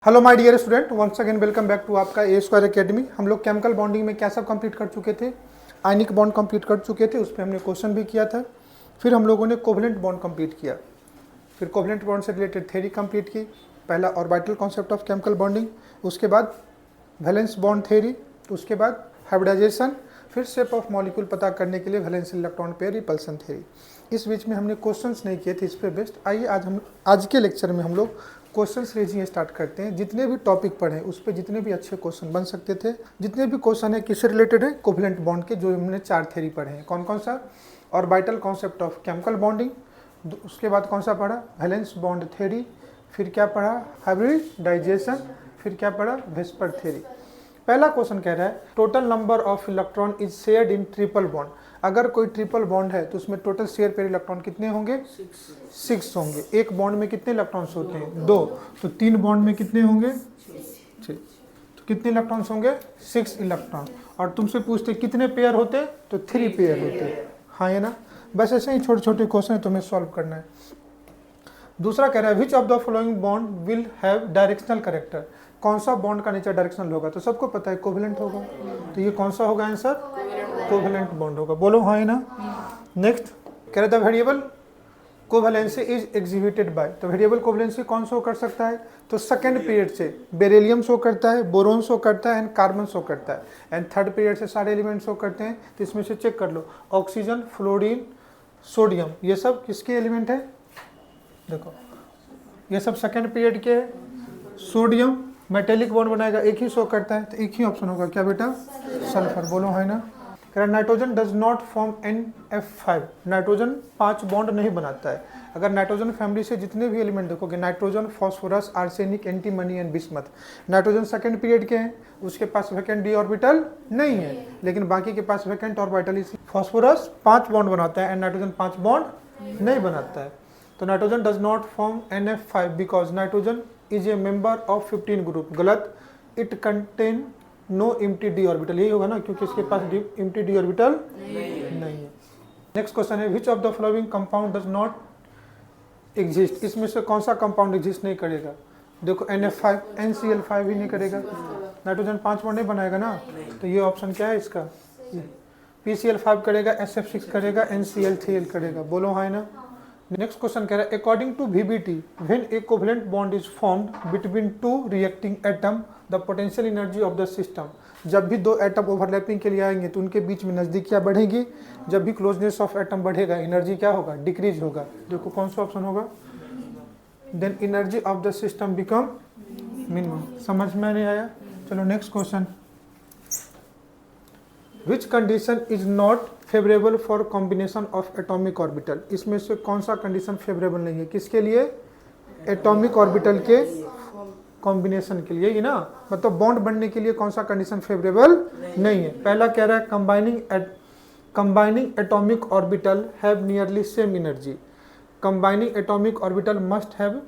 Hello my dear student, once again welcome back to आपका A square academy. हम लोग chemical bonding में क्या सब कंप्लीट कर चुके थे। आयनिक बॉन्ड कंप्लीट कर चुके थे, उस पर हमने क्वेश्चन भी किया था। फिर हम लोगों ने कोवलेंट बॉन्ड कंप्लीट किया। फिर कोवलेंट बॉन्ड से रिलेटेड थ्योरी कंप्लीट की। पहला orbital concept of chemical bonding, उसके बाद वैलेंस बॉन्ड थ्योरी, उसके बाद हाइब्रिडाइजेशन, फिर शेप ऑफ मॉलिक्यूल पता करने के लिए valence electron pair repulsion theory. इस बीच में हमने क्वेश्चंस नहीं किए थे, इस पर बेस्ट। आइए आज के लेक्चर में हम लोग क्वेश्चंस रेजिंग स्टार्ट करते हैं। जितने भी टॉपिक पढ़े उस पर जितने भी अच्छे क्वेश्चन बन सकते थे, जितने भी क्वेश्चन है किससे रिलेटेड है, कोवलेंट बॉन्ड के, जो हमने 4 थ्योरी पढ़े हैं। कौन कौन सा? Orbital concept of chemical bonding, उसके बाद कौन सा पढ़ा? वैलेंस बॉन्ड थ्योरी, फिर क्या पढ़ा? हाइब्रिडाइजेशन, फिर क्या पढ़ा? VSEPR theory. पहला क्वेश्चन कह रहा है total number of electron is shared in triple bond. अगर कोई ट्रिपल बॉन्ड है तो उसमें टोटल शेयर पेयर इलेक्ट्रॉन कितने होंगे? 6 होंगे। एक बॉन्ड में कितने इलेक्ट्रॉन्स होते हैं? 2। तो 3 बॉन्ड में कितने होंगे? 6। तो कितने इलेक्ट्रॉन्स होंगे? 6 इलेक्ट्रॉन। और तुमसे पूछते कितने पेयर होते? तो 3 पेयर होते। हाँ है ना। बस ऐसे ही छोटे छोटे क्वेश्चन तुम्हें सॉल्व करना है। दूसरा कह रहा है विच of the following bond will have directional character. कौन सा बॉन्ड का नेचर डायरेक्शनल होगा? तो सबको पता है कोवलेंट होगा। तो ये कौन सा होगा आंसर? कोवलेंट बॉन्ड होगा। बोलो हाँ है ना। नेक्स्ट कह रहे the variable covalency is exhibited by. तो वेरिएबल कोवैलेंसी कौन शो कर सकता है? तो सेकंड पीरियड से बेरिलियम शो करता है, बोरोन शो करता है एंड कार्बन शो करता है। एंड थर्ड पीरियड से सारे एलिमेंट शो करते हैं। तो इसमें से चेक कर लो, ऑक्सीजन, फ्लोरीन, सोडियम, ये सब किसके एलिमेंट है? देखो ये सब सेकंड पीरियड के है। सोडियम मेटेलिक बॉन्ड बनाएगा, एक ही शो करता है। तो एक ही ऑप्शन होगा, क्या बेटा? सल्फर। बोलो है ना। Nitrogen does not form NF5। Nitrogen 5 bond नहीं बनाता है। अगर नाइट्रोजन फैमिली से जितने भी एलिमेंट देखोगे, nitrogen, phosphorus, arsenic, antimony and bismuth, nitrogen second period के हैं, उसके पास वैकेंट डी ऑर्बिटल नहीं है, लेकिन बाकी के पास वैकेंट ऑर्बिटल। इसी फास्फोरस 5 बॉन्ड बनाता है एंड नाइट्रोजन 5 बॉन्ड नहीं बनाता है। तो nitrogen does not form NF5 because nitrogen is a member of 15 group. गलत। It contain no empty d orbital. यही होगा ना, क्योंकि इसके पास एम्प्टी डी ऑर्बिटल नहीं है। नेक्स्ट क्वेश्चन है विच of the following compound does not exist. इसमें से कौन सा कंपाउंड एग्जिस्ट नहीं करेगा? देखो NF5, NCl5 ही नहीं करेगा। नाइट्रोजन 5 बॉन्ड नहीं बनाएगा ना। तो ये ऑप्शन क्या है इसका? PCl5 करेगा, SF6 करेगा, NCl3 करेगा। बोलो हाँ ना। नेक्स्ट क्वेश्चन कह रहा है according to VBT when a covalent bond is formed between 2 reacting atom the potential energy of the system. जब भी 2 एटम ओवरलैपिंग के लिए आएंगे तो उनके बीच में नजदीकियां बढ़ेगी। जब भी क्लोजनेस ऑफ एटम बढ़ेगा, एनर्जी क्या होगा? डिक्रीज होगा। देखो कौन सा ऑप्शन होगा? Then energy of the system become minimum. समझ में नहीं आया? चलो next question. Which condition is not favourable for combination of atomic orbital. इसमें से कौन सा कंडीशन फेवरेबल नहीं है? किसके लिए? एटॉमिक ऑर्बिटल के कॉम्बिनेशन के लिए ही ना। मतलब बॉन्ड बनने के लिए कौन सा कंडीशन फेवरेबल नहीं है? पहला कह रहा है combining atomic orbital have nearly same energy. Combining atomic orbital must have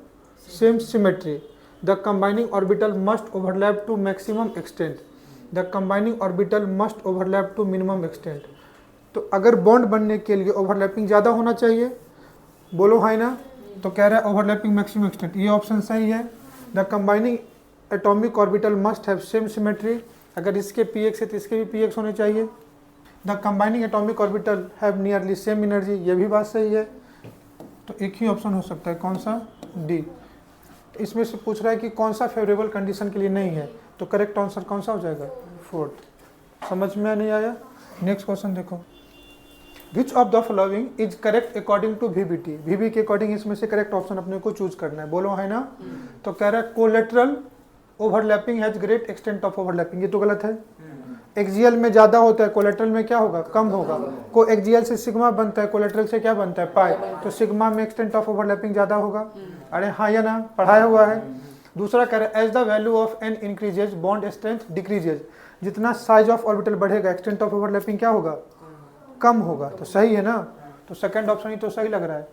same symmetry. The combining orbital must overlap to maximum extent. The combining orbital must overlap to minimum extent. तो अगर bond बनने के लिए overlapping ज़्यादा होना चाहिए। बोलो high ना। तो कह रहा है ओवरलैपिंग मैक्सिमम एक्सटेंट, ये ऑप्शन सही है। The combining atomic orbital must have same symmetry. अगर इसके px है तो इसके भी px होने चाहिए। The combining atomic orbital have nearly same energy, ये भी बात सही है। तो एक ही ऑप्शन हो सकता है, कौन सा? डी। इसमें से पूछ रहा है कि कौन सा फेवरेबल कंडीशन के लिए नहीं है, तो करेक्ट आंसर कौन सा हो जाएगा? 4th। समझ में नहीं आया? नेक्स्ट क्वेश्चन देखो। Which of the following is correct according to VBT। VB के अकॉर्डिंग इसमें से करेक्ट ऑप्शन अपने को चूज करना है। बोलो है ना। तो कह रहा है collateral overlapping has great extent of overlapping, ये तो गलत है। एक्सियल में ज्यादा होता है, कोलेटरल में क्या होगा? कम होगा। को एक्सियल से सिग्मा बनता है, कोलेटरल से क्या बनता है? पाई। तो सिग्मा में एक्सटेंट ऑफ ओवरलैपिंग ज्यादा होगा। अरे हाँ या ना, पढ़ाया हुआ है। दूसरा कह रहा है as the value of n increases bond strength decreases. जितना साइज ऑफ ऑर्बिटल बढ़ेगा, एक्सटेंट ऑफ ओवरलैपिंग क्या होगा? कम होगा। तो सही है ना। तो सेकंड ऑप्शन ही तो सही लग रहा है।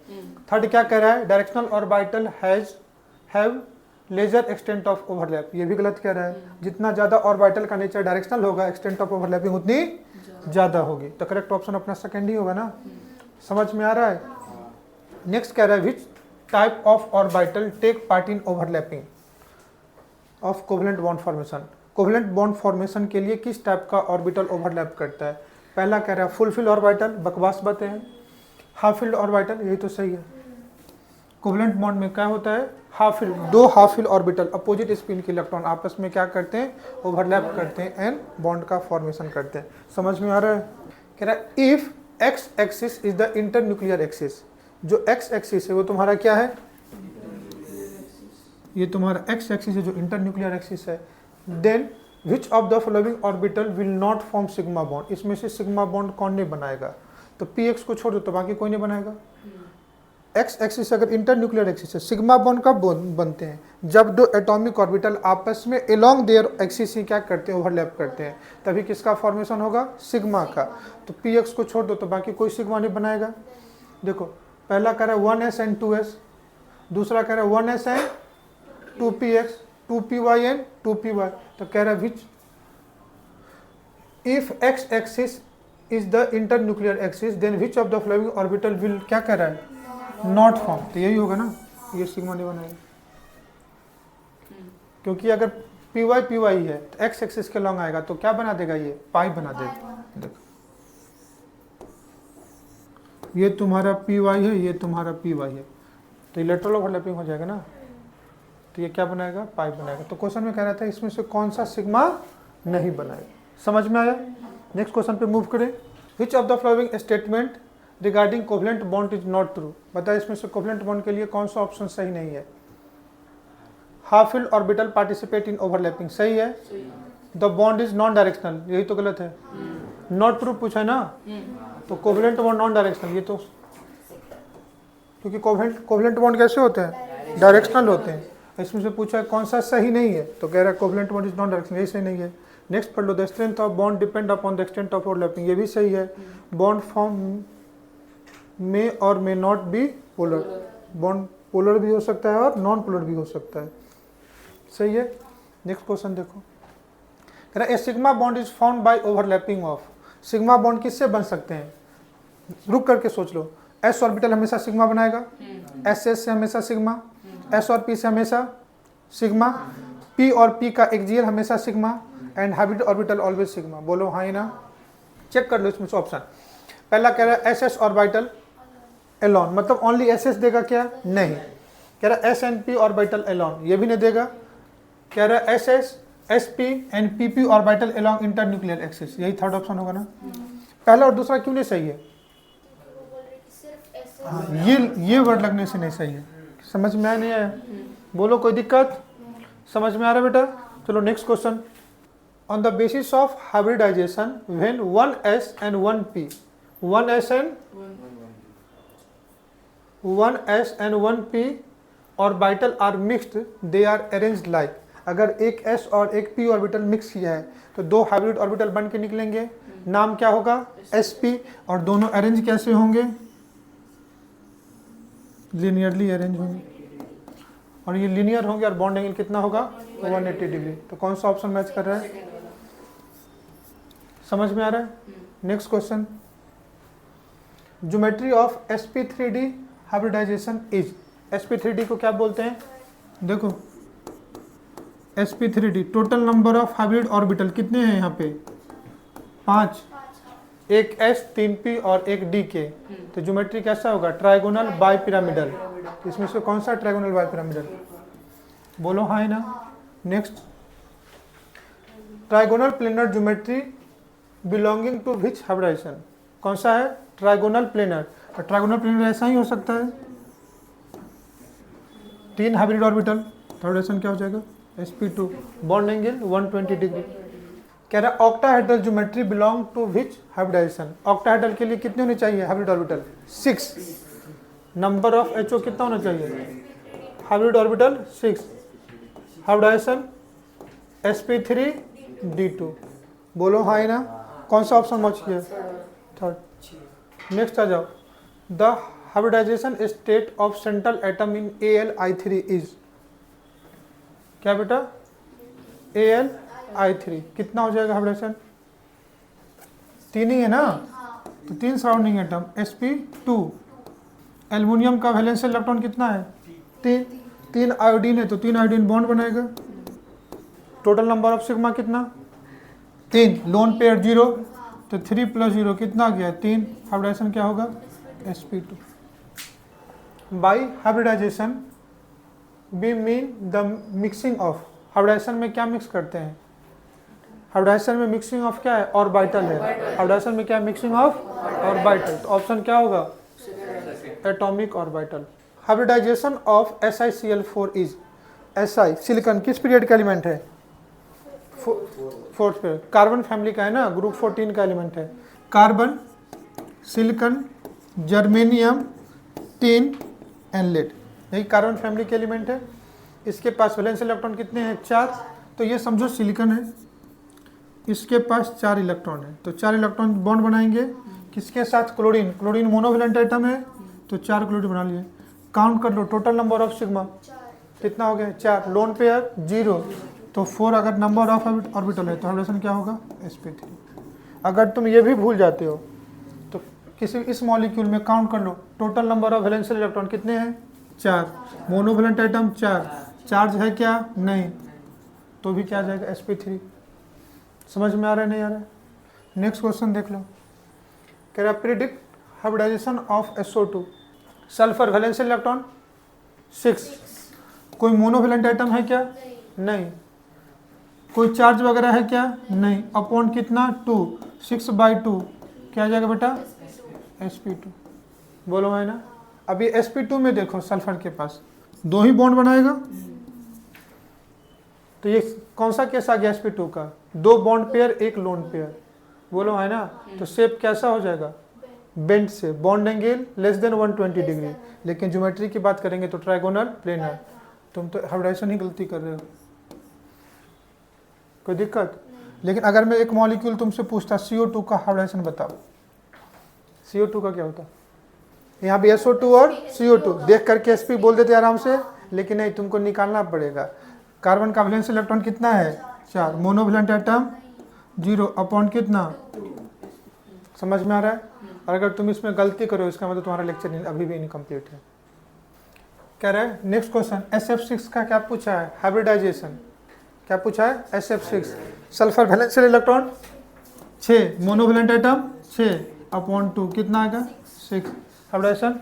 थर्ड क्या कह रहा है? Directional orbital have larger extent of overlap, ये भी गलत कह रहा है। जितना ज्यादा ऑर्बिटल का नेचर डायरेक्शनल होगा, एक्सटेंट ऑफ ओवरलैपिंग उतनी ज्यादा होगी। तो करेक्ट ऑप्शन अपना सेकंड ही होगा ना। समझ में आ रहा है? नेक्स्ट कह रहा है which type of orbital take part in overlapping. Of covalent bond formation. Covalent bond formation के लिए किस टाइप का ऑर्बिटल ओवरलैप करता है? पहला कह रहा है फुलफिल ऑर्बिटल, बकवास बातें हैं। हाफ फिल्ड ऑर्बिटल, यही तो सही है। कोवलेंट बॉन्ड में क्या होता है? हाफ फिल्ड, दो half filled orbital opposite spin के इलेक्ट्रॉन आपस में क्या करते हैं? ओवरलैप करते हैं एंड बॉन्ड का फॉर्मेशन करते हैं। समझ में आ रहा है? कह रहा है if x axis is the internuclear axis, जो एक्स एक्सिस है वो तुम्हारा क्या है? ये तुम्हारा एक्स एक्सिस है जो इंटरन्यूक्लियर एक्सिस है। Then which of the following orbital will not form sigma bond, इसमें से सिग्मा बॉन्ड कौन नहीं बनाएगा? तो पी एक्स को छोड़ दो तो बाकी कोई नहीं बनाएगा। एक्स एक्सिस अगर इंटरन्यूक्लियर एक्सिस है, सिग्मा बॉन्ड कब बनते हैं? जब दो एटॉमिक ऑर्बिटल आपस में अलोंग देयर एक्सिस ही क्या करते हैं? ओवरलैप करते हैं, तभी किसका फॉर्मेशन होगा? सिग्मा का। तो पी एक्स को छोड़ दो तो बाकी कोई सिग्मा नहीं बनाएगा। देखो पहला कह रहा है 1s एंड 2s, दूसरा कह रहा है 1s and 2px, 2py and 2py। तो कह रहा है which if x axis is the internuclear axis then which of the following orbital will, क्या कह रहा है? Not form. तो यही होगा ना, ये सिग्मा नहीं बनाएगा, क्योंकि अगर py है तो एक्स एक्सिस के लॉन्ग आएगा तो क्या बना देगा? ये पाई बना देगा। देखो ये तुम्हारा py है, ये तुम्हारा py है, तो इलेक्ट्रॉन ओवरलैपिंग हो जाएगा ना, तो ये क्या बनाएगा? पाई बनाएगा। तो क्वेश्चन में कह रहा था इसमें से कौन सा सिग्मा नहीं बनाएगा। समझ में आया? नेक्स्ट क्वेश्चन पे मूव करें। विच of the following statement regarding covalent bond is not true, बताए इसमें से कोवलेंट बॉन्ड के लिए कौन सा ऑप्शन सही नहीं है? Half filled orbital participate in overlapping, सही है। The bond is non directional, यही तो गलत है। नॉट ट्रू पूछा है ना, तो कोवलेंट बॉन्ड नॉन डायरेक्शनल, ये तो, क्योंकि कोवलेंट बॉन्ड कैसे होते हैं? डायरेक्शनल होते हैं। इसमें से पूछा है कौन सा सही नहीं है, तो कह रहा है covalent bond is non directional, यही सही नहीं है। नेक्स्ट पढ़ लो, the strength of bond depend upon the extent of overlapping, ये भी सही है। बॉन्ड फॉर्म में और may not be polar, bond polar भी हो सकता है और नॉन पोलर भी हो सकता है, सही है। नेक्स्ट क्वेश्चन देखो, कह रहा है a sigma bond is found by overlapping of, sigma bond किससे बन सकते हैं? रुक करके सोच लो। एस ऑर्बिटल हमेशा सिग्मा बनाएगा, एस एस से हमेशा सिग्मा, एस और पी से हमेशा सिग्मा, पी और पी का एक्सियल हमेशा sigma, and hybrid orbital always sigma. बोलो हाँ ही ना? चेक कर लो इसमें से ऑप्शन। पहला कह रहा है एस एस ऑर्बिटल एलॉन, मतलब ओनली एस एस देगा क्या? नहीं। कह रहा है S and P orbital Elon, ये भी नहीं देगा। कह रहा है S S S P and P P orbital along internuclear axis, यही थर्ड ऑप्शन होगा ना। पहला और दूसरा क्यों नहीं सही है? हाँ, ये वर्ड लगने से नहीं सही है। समझ में आया नहीं आया? बोलो कोई दिक्कत? समझ में आ रहा है बेटा? चलो next question. On the basis of hybridization when 1s and 1p, 1s and 1p orbital are mixed, they are arranged like, अगर एक s और एक p ऑर्बिटल मिक्स किया है तो दो हाइब्रिड ऑर्बिटल बन के निकलेंगे, नाम क्या होगा? sp, और दोनों अरेंज कैसे होंगे? लिनियरली अरेंज होंगे, और ये लिनियर होंगे और बॉन्ड एंगल कितना होगा? 180 डिग्री। तो कौन सा ऑप्शन मैच कर रहा है? समझ में आ रहा है? Next question, geometry of sp3d hybridization is, sp3d को क्या बोलते हैं? देखो sp3d total number of hybrid orbital कितने हैं यहाँ पे? 5, एक s 3p और एक d के। तो ज्योमेट्री कैसा होगा? Trigonal bi pyramidal. तो इसमें से कौन सा ट्राइगोनल बाई पिरामिडल? बोलो हाँ है ना। Next, trigonal planar geometry belonging to which hybridization, कौन सा है? Trigonal planar. और ट्राइगोनल प्लेनर ऐसा ही हो सकता है, 3 हाइब्रिड ऑर्बिटल, थर्ड ऑप्शन क्या हो जाएगा? sp2, bond angle 120 degree. कह रहा है octahedral geometry belong to which hybridization, octahedral के लिए कितने होने चाहिए hybrid orbital? 6। Number of HO कितना होना चाहिए? Hybrid orbital 6। Hybridization sp3d2। बोलो हाँ ना। कौन सा ऑप्शन मच किया? थर्ड। नेक्स्ट आ जाओ, the hybridization state of central atom in Al(I3) is, क्या बेटा? Al(I3) कितना हो जाएगा हाइब्रिडाइजेशन? 3 ही है ना, तो 3 सराउंडिंग एटम sp2। एल्युमिनियम का वैलेंस इलेक्ट्रॉन कितना है? 3 आयोडीन है तो 3 आयोडीन बॉन्ड बनाएगा। टोटल नंबर ऑफ सिग्मा कितना 3, लोन पेयर 0, तो 3 + 0 कितना गया 3, हाइब्रिडाइजेशन क्या होगा sp2। By hybridization we mean the mixing of, hybridization में क्या मिक्स करते हैं, हाइब्रिडाइजेशन में मिक्सिंग ऑफ क्या है ऑर्बिटल है, हाइब्रिडाइजेशन में क्या है मिक्सिंग ऑफ ऑर्बिटल, तो ऑप्शन क्या होगा atomic orbital. Hybridization of SiCl4 is, Si silicon किस पीरियड का एलिमेंट है 4th पीरियड, कार्बन फैमिली का है ना, ग्रुप 14 का एलिमेंट है। Carbon, silicon, germanium, tin and lead, यही कार्बन फैमिली के एलिमेंट है। इसके पास वैलेंस इलेक्ट्रॉन कितने हैं 4, तो ये समझो सिलिकॉन है, इसके पास 4 इलेक्ट्रॉन है, तो 4 इलेक्ट्रॉन बॉन्ड बनाएंगे किसके साथ क्लोरीन, क्लोरीन मोनोवेलेंट आइटम है तो 4 क्लोरीन बना लिए। काउंट कर लो टोटल नंबर ऑफ सिग्मा कितना हो गया 4, लोन पेयर 0, तो 4 अगर नंबर ऑफ ऑर्बिटल है तो हाइब्रिडेशन क्या होगा sp3। अगर तुम ये भी भूल जाते हो तो किसी इस मॉलिक्यूल में काउंट कर लो total number of valential electron कितने हैं 4, मोनोवेलेंट आइटम 4, चार्ज है क्या नहीं, तो भी क्या आ जाएगा sp3। समझ में आ रहा है नहीं आ रहा है। नेक्स्ट क्वेश्चन देख लो, कह रहा predict hybridization of SO2, sulphur valential electron 6, कोई मोनोवेलेंट आइटम है क्या नहीं, कोई चार्ज वगैरह है क्या नहीं, अपॉन कितना 2, 6/2 क्या आ जाएगा बेटा sp2। बोलो है ना। अभी sp2 में देखो सल्फर के पास 2 ही बॉन्ड बनाएगा, तो ये कौन सा केस आ गया sp2 का, 2 बॉन्ड पेयर 1 लोन पेयर, बोलो है ना। तो शेप कैसा हो जाएगा बेंट से, bond angle less than 120 degree, लेकिन ज्योमेट्री की बात करेंगे तो ट्राइगोनल प्लेनर। तुम तो हाइब्रिडाइजेशन ही गलती कर रहे हो, कोई दिक्कत। लेकिन अगर मैं एक मॉलिक्यूल तुमसे पूछता CO2 का हाइब्रिडाइजेशन बताओ, CO2 का क्या होता, यहाँ भी SO2 और CO2 देख करके sp बोल देते आराम से, लेकिन नहीं तुमको निकालना पड़ेगा। कार्बन का वैलेंस इलेक्ट्रॉन कितना है 4, मोनोवेलेंट आइटम 0, अपॉन कितना, समझ में आ रहा है। और अगर तुम इसमें गलती करो इसका मतलब तुम्हारा लेक्चर अभी भी इनकम्प्लीट है। कह रहा है नेक्स्ट क्वेश्चन SF6 का क्या पूछा है, हाइब्रिडाइजेशन क्या पूछा है SF6, sulphur valential electron 6, monovalent item 6, upon 2 कितना आएगा 6, हाइब्रिडाइजेशन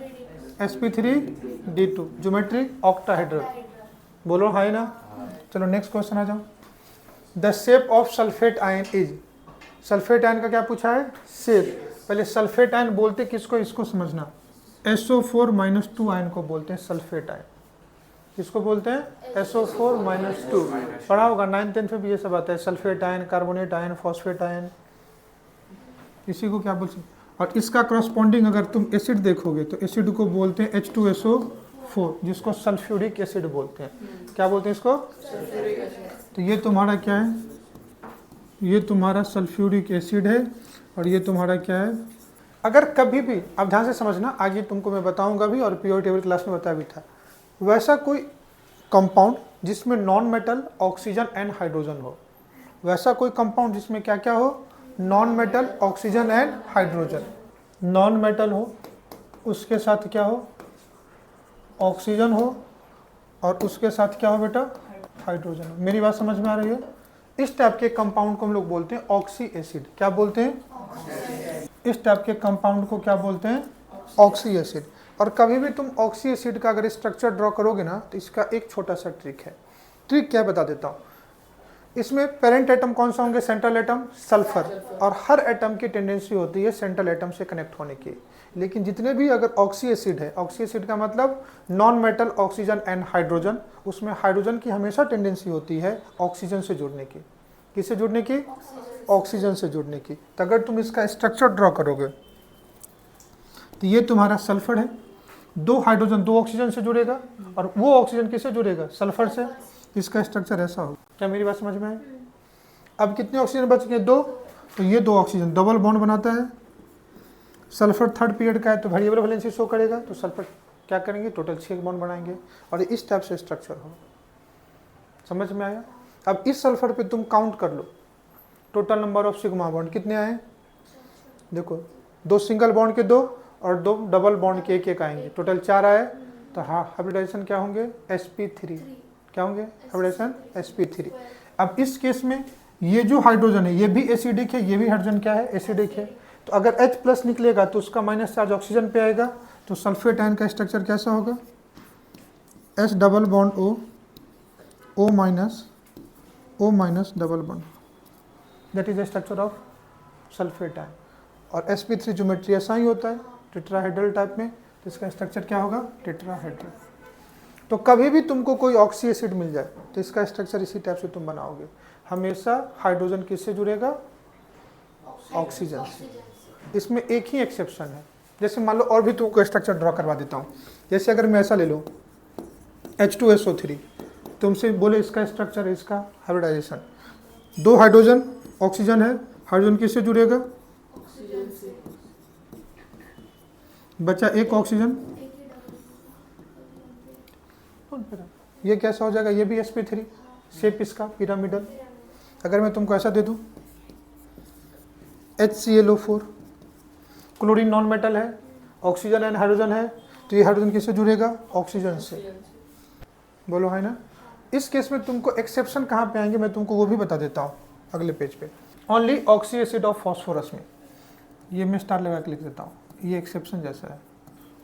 sp3d2, ज्योमेट्री ऑक्टाहेड्रल, बोलो है ना। चलो नेक्स्ट क्वेश्चन आ जाओ, the shape of sulphate ion is, sulphate ion का क्या पूछा है शेप। पहले सल्फेट आयन बोलते किसको, इसको समझना, SO4-2 आयन को बोलते हैं सल्फेट आयन। किसको बोलते हैं SO4-2, पढ़ा होगा 9th 10th में भी ये सब आता है, sulphate ion, carbonate ion, phosphate ion, इसी को क्या बोल सकते। और इसका करस्पॉन्डिंग अगर तुम एसिड देखोगे तो एसिड को बोलते हैं H2SO4, जिसको सल्फ्यूरिक एसिड बोलते हैं। क्या बोलते हैं इसको, तो ये तुम्हारा क्या है, ये तुम्हारा सल्फ्यूरिक एसिड है, और ये तुम्हारा क्या है। अगर कभी भी, अब ध्यान से समझना, आगे तुमको मैं बताऊंगा भी और पीओ टेबल क्लास में बताया भी था, वैसा कोई कंपाउंड जिसमें non metal oxygen and hydrogen हो, वैसा कोई कंपाउंड जिसमें क्या क्या हो, non metal oxygen and hydrogen, non metal हो उसके साथ क्या हो ऑक्सीजन हो, और उसके साथ क्या हो बेटा हाइड्रोजन हो। मेरी बात समझ में आ रही है। इस टाइप के कंपाउंड को हम लोग बोलते हैं ऑक्सी एसिड। क्या बोलते हैं, इस टाइप के कंपाउंड को क्या बोलते हैं ऑक्सी एसिड। और कभी भी तुम ऑक्सी एसिड का अगर स्ट्रक्चर ड्रॉ करोगे ना, तो इसका एक छोटा सा ट्रिक है। ट्रिक क्या बता देता हूँ। इसमें पेरेंट एटम कौन सा होंगे, सेंट्रल एटम सल्फर, और हर एटम की टेंडेंसी होती है सेंट्रल एटम से कनेक्ट होने की। लेकिन जितने भी अगर ऑक्सी एसिड है, ऑक्सी एसिड का मतलब non metal oxygen and hydrogen, उसमें हाइड्रोजन की हमेशा टेंडेंसी होती है ऑक्सीजन से जुड़ने की। किससे जुड़ने की, ऑक्सीजन से जुड़ने की। तो अगर तुम इसका स्ट्रक्चर ड्रॉ करोगे तो ये तुम्हारा सल्फर है, 2 हाइड्रोजन 2 ऑक्सीजन से जुड़ेगा, और वो ऑक्सीजन किससे जुड़ेगा, सल्फर से। इसका स्ट्रक्चर ऐसा होगा। क्या मेरी बात समझ में आई। अब कितने ऑक्सीजन बच गए, 2, तो ये 2 ऑक्सीजन डबल बॉन्ड बनाता है। सल्फर 3rd पीरियड का है तो वेरिएबल वैलेंसी शो करेगा, तो सल्फर क्या करेंगे, टोटल 6 बॉन्ड बनाएंगे, और इस टाइप से स्ट्रक्चर हो। समझ में आया। अब इस सल्फर पे तुम काउंट कर लो total number of sigma bond कितने आए। देखो 2 सिंगल बॉन्ड के 2 और 2 डबल बॉन्ड के 1 आएंगे, टोटल 4 आए। तो हाँ हाइब्रिडाइजेशन क्या होंगे, sp3। क्या होंगे हाइब्रिडाइजेशन, sp3। अब इस केस में ये जो हाइड्रोजन है ये भी एसिडिक है, ये भी हाइड्रोजन क्या है, एसिडिक है। तो अगर H प्लस निकलेगा तो उसका माइनस चार्ज ऑक्सीजन पे आएगा, तो सल्फेट आयन का स्ट्रक्चर कैसा होगा, H double bond O, O minus double bond, that is the structure of sulphate ion. और sp3 ज्योमेट्री ऐसा ही होता है टेट्राहेड्रल टाइप में, तो इसका स्ट्रक्चर क्या होगा, टेट्राहेड्रल। तो कभी भी तुमको कोई ऑक्सी एसिड मिल जाए तो इसका स्ट्रक्चर इसी टाइप से तुम बनाओगे, हमेशा हाइड्रोजन किससे जुड़ेगा, ऑक्सीजन से। इसमें एक ही एक्सेप्शन है, जैसे मान लो और भी तुमको स्ट्रक्चर ड्रॉ करवा देता हूँ। जैसे अगर मैं ऐसा ले लूँ H2SO3, तुमसे बोले इसका स्ट्रक्चर है, इसका हाइब्रिडाइजेशन, 2 हाइड्रोजन ऑक्सीजन है, हाइड्रोजन किससे जुड़ेगा, बचा एक ऑक्सीजन, ये कैसा हो जाएगा, ये भी sp3, शेप इसका पिरामिडल। अगर मैं तुमको ऐसा दे दूं HClO4, क्लोरीन नॉन मेटल है, ऑक्सीजन एंड हाइड्रोजन है, तो ये हाइड्रोजन किससे जुड़ेगा, ऑक्सीजन से, बोलो है ना। इस केस में तुमको एक्सेप्शन कहाँ पे आएंगे मैं तुमको वो भी बता देता हूँ अगले पेज पे। Only oxy acid of phosphorus में, ये मैं स्टार लगा के लिख देता हूँ, ये एक्सेप्शन जैसा है,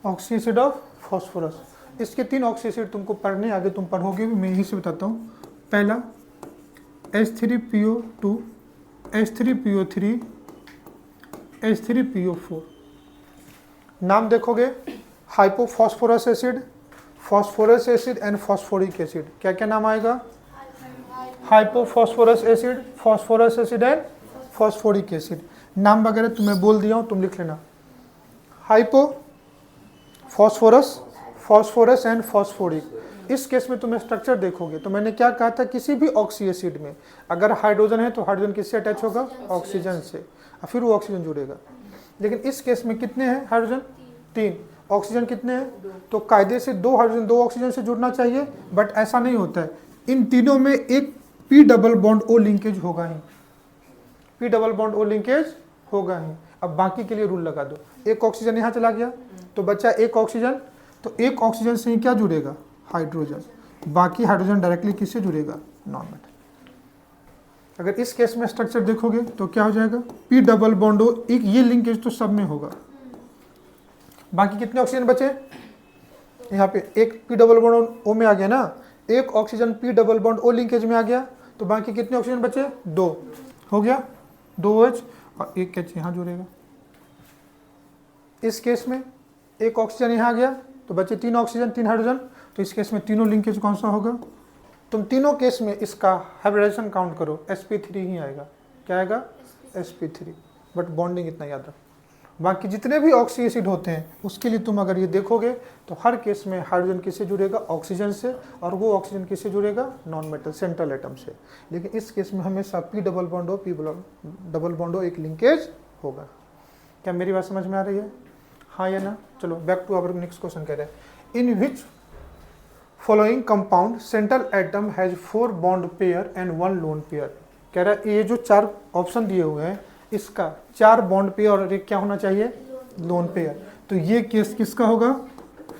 ऑक्सी एसिड ऑफ फॉस्फोरस। इसके 3 ऑक्सी एसिड तुमको पढ़ने, आगे तुम पढ़ोगे भी, मैं यहीं से बताता हूँ। पहला H3PO2, H3PO3, H3PO4। नाम देखोगे, hypophosphorous acid, phosphorous acid and phosphoric acid. क्या क्या नाम आएगा, hypophosphorous acid, phosphorous acid and phosphoric acid. नाम वगैरह तुम्हें बोल दिया हूँ, तुम लिख लेना। Hypo phosphorus, phosphorus and phosphoric. इस केस में तुम्हें स्ट्रक्चर देखोगे तो मैंने क्या कहा था, किसी भी ऑक्सी एसिड में अगर हाइड्रोजन है तो हाइड्रोजन किससे अटैच होगा, ऑक्सीजन से, और फिर वो ऑक्सीजन जुड़ेगा। लेकिन इस केस में कितने हैं हाइड्रोजन, 3, ऑक्सीजन कितने हैं, तो कायदे से 2 हाइड्रोजन 2 ऑक्सीजन से जुड़ना चाहिए, बट ऐसा नहीं होता है। इन तीनों में एक P double bond O linkage होगा ही, P double bond O linkage होगा ही। अब बाकी के लिए रूल लगा दो, एक ऑक्सीजन यहाँ चला गया तो बचा एक ऑक्सीजन, तो एक ऑक्सीजन से ही क्या जुड़ेगा, हाइड्रोजन, बाकी हाइड्रोजन डायरेक्टली किससे जुड़ेगा, नॉन मेटल। अगर इस केस में स्ट्रक्चर देखोगे तो क्या हो जाएगा, P डबल बॉन्ड O, एक ये लिंकेज तो सब में होगा। बाकी कितने ऑक्सीजन बचे, यहाँ पे एक P डबल बॉन्ड O में आ गया ना, एक oxygen P double bond O linkage में आ गया, तो बाकी कितने ऑक्सीजन बचे, 2 हो गया, 2 H और एक H यहाँ जुड़ेगा। इस केस में एक ऑक्सीजन यहाँ आ गया तो बचे 3 ऑक्सीजन 3 हाइड्रोजन, तो इस केस में तीनों लिंकेज कौन सा होगा, तुम तीनों केस में इसका हाइब्रिडाइजेशन काउंट करो, sp3 ही आएगा। क्या आएगा, sp3, बट बॉन्डिंग इतना याद रखो। बाकी जितने भी ऑक्सी एसिड होते हैं उसके लिए तुम अगर ये देखोगे तो हर केस में हाइड्रोजन किससे जुड़ेगा, ऑक्सीजन से, और वो ऑक्सीजन किससे जुड़ेगा, नॉन मेटल सेंट्रल एटम से। लेकिन इस केस में हमेशा P double bond O, P double bond O एक लिंकेज होगा। क्या मेरी बात समझ में आ रही है, हाँ या ना। चलो back to our next question कह रहे हैं, in which following compound central atom has 4 bond pair and 1 lone pair. कह रहा है ये जो 4 ऑप्शन दिए हुए हैं इसका 4 बॉन्ड पेयर और एक क्या होना चाहिए, लोन पेयर। तो ये केस किसका होगा,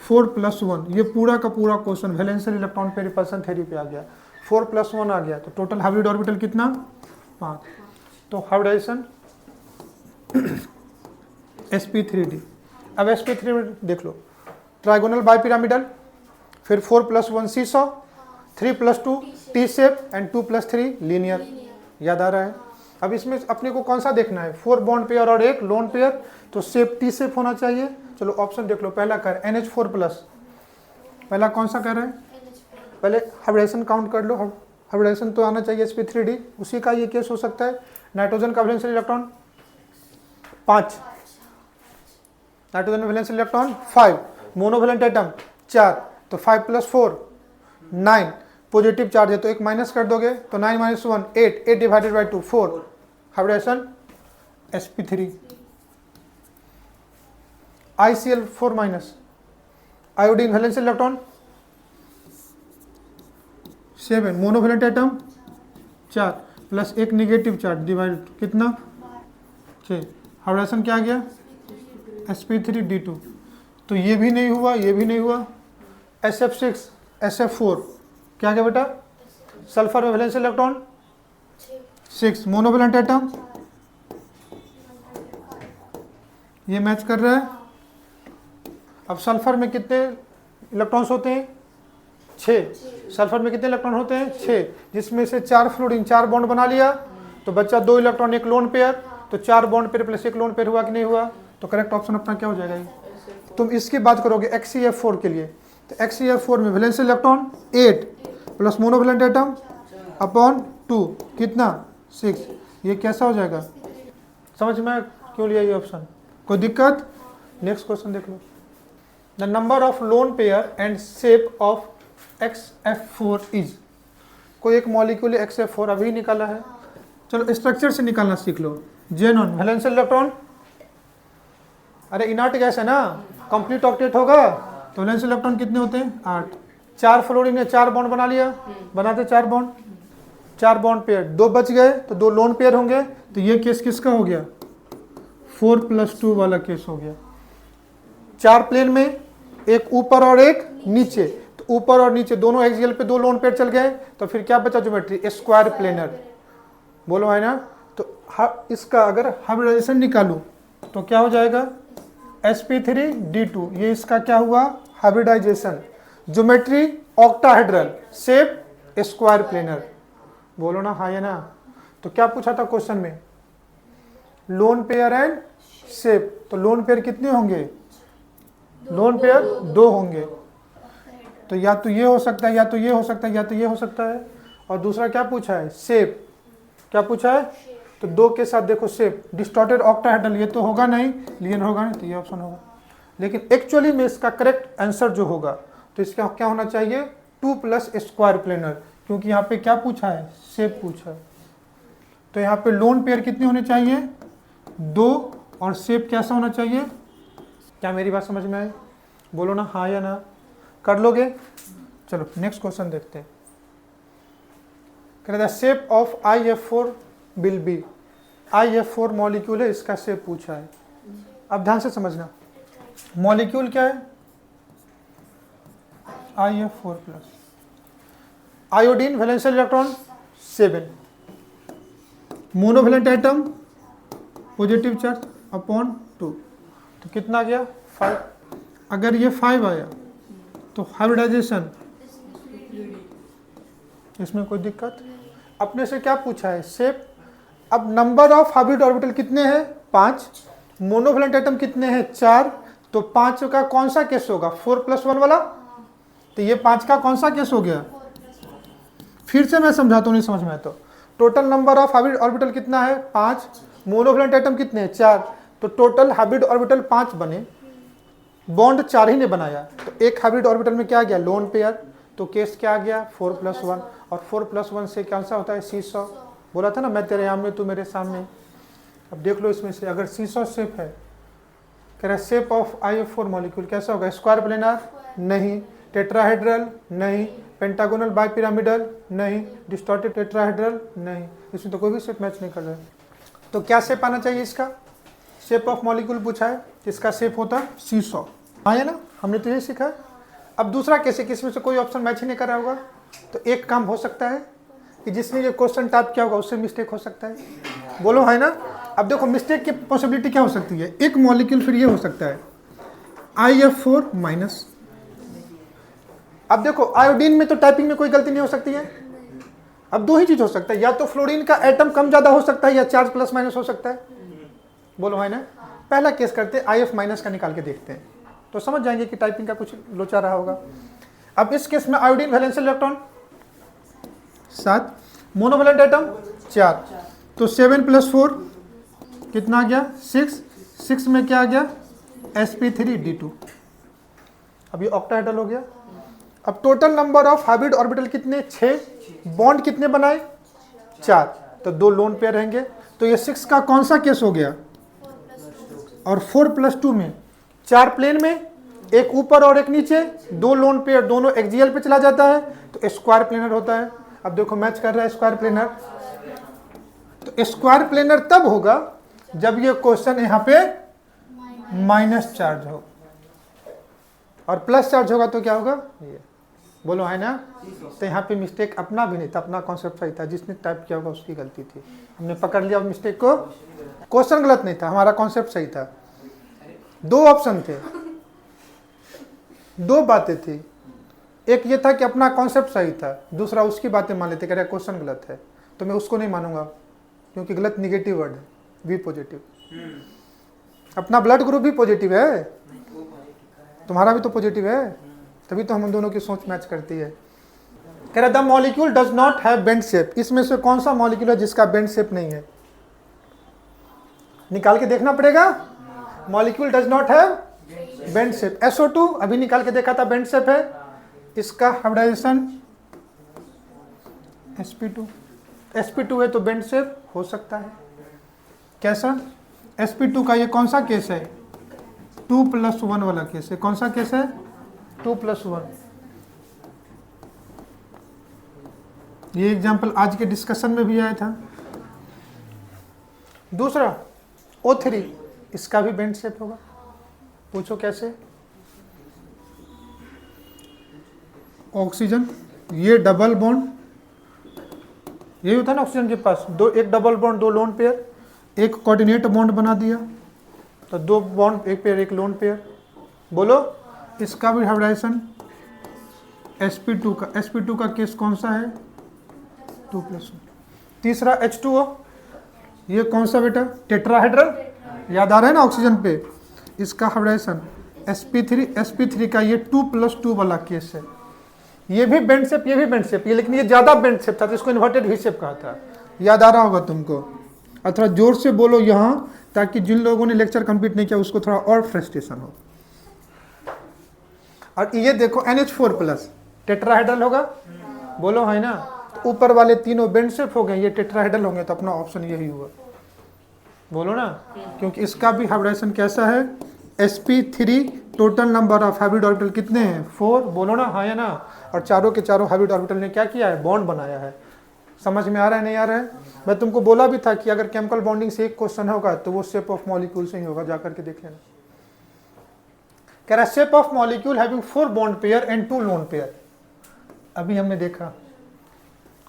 4+1। ये पूरा का पूरा question वैलेंशियल electron pair repulsion theory पे आ गया, 4+1 आ गया, तो टोटल हाइब्रिड ऑर्बिटल कितना, 5। तो हाइब्रिडाइजेशन sp3d। अब sp3 में देख लो, ट्राइगोनल बाइपिरामिडल, फिर 4+1 seesaw, 3+2 T shape and 2+3 linear. याद आ रहा है। अब इसमें अपने को कौन सा देखना है, 4 बॉन्ड पेयर और एक लोन पेयर, तो शेप टी शेप होना चाहिए। चलो ऑप्शन देख लो, पहला कर NH4+, पहला कौन सा कर रहा है, पहले हाइब्रिडेशन काउंट कर लो, हाइब्रिडेशन तो आना चाहिए sp3d, उसी का ये केस हो सकता है। नाइट्रोजन का वैलेंशियल इलेक्ट्रॉन 5, नाइट्रोजन में वैलेंशियल इलेक्ट्रॉन 5, मोनोवैलेंट एटम 4, तो 5+4 9, पॉजिटिव चार्ज है तो एक माइनस कर दोगे तो 9 - 1 8, 8 divided by 2 4, hybridization sp3। ICl4-, iodine valential electron 7, monovalent atom 4 plus एक निगेटिव चार्ज डिवाइड कितना 6, हाइब्रिडेशन क्या आ गया sp3d2। तो ये भी नहीं हुआ, ये भी नहीं हुआ। SF6 SF4 क्या गया बेटा, सल्फर में वैलेंशियल इलेक्ट्रॉन 6 मोनोवैलेंट एटम, ये मैच कर रहा है। अब सल्फर में कितने इलेक्ट्रॉन्स होते हैं? 6। सल्फर में कितने इलेक्ट्रॉन होते हैं? 6, जिसमें से 4 फ्लोरीन 4 बॉन्ड बना लिया तो बच्चा 2 इलेक्ट्रॉन 1 लोन पेयर, तो 4 bond pair plus 1 lone pair हुआ कि नहीं हुआ? तो करेक्ट ऑप्शन अपना क्या हो जाएगा? ये तुम इसकी बात करोगे HCF4 के लिए, तो HCF4 में valence electron 8 plus monovalent atom upon 2 कितना? 6। ये कैसा हो जाएगा? समझ में क्यों लिया ये ऑप्शन? कोई दिक्कत? नेक्स्ट क्वेश्चन देख लो। The number of lone pair and shape of XF4 is. कोई एक मॉलिक्यूल XF4 अभी निकाला है, चलो स्ट्रक्चर से निकालना सीख लो। जेनॉन वैलेंस इलेक्ट्रॉन, अरे इनर्ट गैस है ना, कंप्लीट ऑक्टेट होगा तो वैलेंस इलेक्ट्रॉन कितने होते हैं? 8। 4 फ्लोरीन ने 4 बॉन्ड बना लिया, बनाते 4 बॉन्ड, 4 बॉन्ड पेयर, 2 बच गए तो 2 लोन पेयर होंगे। तो ये केस किसका हो गया? 4+2 वाला केस हो गया। 4 प्लेन में, एक ऊपर और एक नीचे, तो ऊपर और नीचे दोनों एक्सियल पे 2 लोन पेयर चल गए, तो फिर क्या बचा? Geometry square planar. बोलो है ना? तो इसका अगर हाइब्रिडाइजेशन निकालूं तो क्या हो जाएगा? sp3d2। ये इसका क्या हुआ? Hybridization. Geometry octahedral, shape square planar. बोलो ना हाँ या ना? तो क्या पूछा था क्वेश्चन में? Loan pair and shape. तो लोन पेयर कितने होंगे? लोन पेयर 2 होंगे। तो या तो ये हो सकता है, या तो ये हो सकता है, या तो ये हो सकता है। और दूसरा क्या पूछा है? शेप। क्या पूछा है? तो 2 के साथ देखो शेप, डिस्टॉर्टेड ऑक्टाहेड्रल, ये तो होगा नहीं, लीनियर होगा नहीं, तो ये ऑप्शन होगा। लेकिन एक्चुअली में इसका करेक्ट आंसर जो होगा तो इसका क्या होना चाहिए? 2 प्लस स्क्वायर प्लेनर, क्योंकि यहाँ पे क्या पूछा है? शेप पूछा है। तो यहाँ पे लोन पेयर कितने होने चाहिए? 2, और शेप कैसा होना चाहिए? क्या मेरी बात समझ में आई? बोलो ना हाँ या ना? कर लोगे? चलो नेक्स्ट क्वेश्चन देखते हैं। कह रहा था shape of IF4 will be. IF4 molecule है, इसका शेप पूछा है। अब ध्यान से समझना, मॉलिक्यूल क्या है? IF4+। Iodine valence electron 7, monovalent atom positive charge upon 2, तो कितना गया? 5। अगर ये 5 आया तो हाइब्रिडाइजेशन, इसमें कोई दिक्कत? अपने से क्या पूछा है? शेप। अब नंबर ऑफ हाइब्रिड ऑर्बिटल कितने हैं? 5। मोनोवैलेंट एटम कितने हैं? 4। तो 5 का कौन सा केस होगा? 4+1 वाला। तो ये 5 का कौन सा केस हो गया? फिर से मैं समझाता हूँ, नहीं समझ में आया तो। Total number of hybrid orbital कितना है? 5। मोनोवैलेंट एटम कितने हैं? 4। तो टोटल हाइब्रिड ऑर्बिटल 5 बने, बॉन्ड 4 ही ने बनाया, तो एक हाइब्रिड ऑर्बिटल में क्या आ गया? Lone pair. तो केस क्या आ गया? 4+1, और 4+1 से कौन सा होता है? सीसॉ। बोला था ना, मैं तेरे सामने तू मेरे सामने। अब देख लो इसमें से, अगर सीसॉ शेप है, कह रहा शेप ऑफ IF4 मॉलिक्यूल कैसा होगा? Square planar? नहीं। टेट्राहेड्रल? नहीं। Pentagonal bipyramidal? नहीं। Distorted tetrahedral? नहीं। इसमें तो कोई भी शेप मैच नहीं कर रहा है। तो क्या शेप आना चाहिए इसका? शेप ऑफ मॉलिक्यूल पूछा है, इसका शेप होता है सीसॉ। हाँ है ना? हमने तो यही सीखा है। अब दूसरा कैसे, किसमें से कोई ऑप्शन मैच ही नहीं कर रहा होगा, तो एक काम हो सकता है कि जिसने ये क्वेश्चन टाइप किया होगा उससे मिस्टेक हो सकता है। बोलो है ना? अब देखो मिस्टेक की पॉसिबिलिटी क्या हो सकती है? एक मॉलिक्यूल फिर ये हो सकता है IF4-। अब देखो आयोडीन में तो टाइपिंग में कोई गलती नहीं हो सकती है। अब 2 ही चीज हो सकता है, या तो फ्लोरीन का एटम कम ज्यादा हो सकता है, या चार्ज प्लस माइनस हो सकता है। बोलो है ना? पहला केस करते हैं, IF- का निकाल के देखते हैं, तो समझ जाएंगे कि टाइपिंग का कुछ लोचा रहा होगा। अब इस केस में iodine valence electron 7, monovalent atom 4, तो 7+4 कितना आ गया? 6। 6 में क्या आ गया? sp3d2। अब ये ऑक्टाहेड्रल हो गया। अब total number of hybrid orbital कितने? 6। बॉन्ड कितने बनाए? 4, तो 2 लोन पेयर रहेंगे। तो ये 6 का कौन सा केस हो गया? और 4+2 में 4 प्लेन में, एक ऊपर और एक नीचे, 2 लोन पेयर, दोनों एक्सियल पे चला जाता है, तो स्क्वायर प्लेनर होता है। अब देखो मैच कर रहा है स्क्वायर प्लेनर। तो स्क्वायर प्लेनर तब होगा जब ये क्वेश्चन यहाँ पे माइनस चार्ज हो, और प्लस चार्ज होगा तो क्या होगा? ये बोलो है ना। तो यहाँ पे मिस्टेक अपना भी नहीं था, अपना कॉन्सेप्ट सही था, जिसने टाइप किया होगा उसकी गलती थी। हमने पकड़ लिया मिस्टेक को, क्वेश्चन गलत नहीं था, हमारा कॉन्सेप्ट सही था। 2 ऑप्शन थे, 2 बातें थी। एक ये था कि अपना कॉन्सेप्ट सही था, दूसरा उसकी बातें मान लेते, कह रहे क्वेश्चन गलत है, तो मैं उसको नहीं मानूंगा क्योंकि गलत निगेटिव वर्ड है, वी पॉजिटिव। अपना ब्लड ग्रुप भी पॉजिटिव है, तुम्हारा भी तो पॉजिटिव है, तभी तो हम दोनों की सोच मैच करती है। कह रहा the molecule does not have bend shape, इसमें से कौन सा मॉलिक्यूल है जिसका बेंड शेप नहीं है? निकाल के देखना पड़ेगा। Molecule does not have bend shape, SO2 अभी निकाल के देखा था बेंड शेप है, इसका हाइब्रिडाइजेशन sp2 है तो बेंड शेप हो सकता है। कैसा? sp2 का ये कौन सा केस है? 2+1 वाला केस है। कौन सा केस है? 2+1। ये एग्जांपल आज के डिस्कशन में भी आया था। दूसरा O3, इसका भी बेंड शेप होगा, पूछो कैसे? ऑक्सीजन, ये डबल बॉन्ड, यही होता है ना ऑक्सीजन के पास, एक डबल बॉन्ड 2 लोन पेयर, एक कोऑर्डिनेट बॉन्ड बना दिया तो 2 बॉन्ड एक पेयर एक लोन पेयर। बोलो इसका भी हाइब्रिडाइजेशन sp2 का केस कौन सा है? 2+1। तीसरा H2O, ये कौन सा बेटा? टेट्राहेड्रल, याद आ रहा है ना ऑक्सीजन पे, इसका हाइब्रिडाइजेशन sp3 का ये 2+2 वाला केस है। ये भी बेंड शेप, ये भी बेंड शेप, ये लेकिन ये ज्यादा बेंड शेप था तो इसको इन्वर्टेड वी शेप कहा था, याद आ रहा होगा तुमको। और थोड़ा जोर से बोलो यहाँ, ताकि जिन लोगों ने लेक्चर कंप्लीट नहीं किया उसको थोड़ा और फ्रस्ट्रेशन हो। और ये देखो NH4+ टेट्राहेड्रल होगा, बोलो है ना। तो ऊपर वाले तीनों बेंड शेप हो गए, ये टेट्राहेड्रल होंगे, तो अपना ऑप्शन यही हुआ, बोलो ना। क्योंकि इसका भी हाइब्रिडाइजेशन कैसा है? sp3, total number of hybrid orbital कितने हैं? 4, बोलो ना हाँ या ना। और चारों के चारों हाइब्रिड ऑर्बिटल ने क्या किया है? बॉन्ड बनाया है। समझ में आ रहा है नहीं आ रहा है? मैं तुमको बोला भी था कि अगर केमिकल बॉन्डिंग से एक क्वेश्चन होगा तो वो शेप ऑफ मॉलिक्यूल से ही होगा, जाकर के देख लेना। कह रहा shape of molecule having 4 bond pair and 2 lone pair. अभी हमने देखा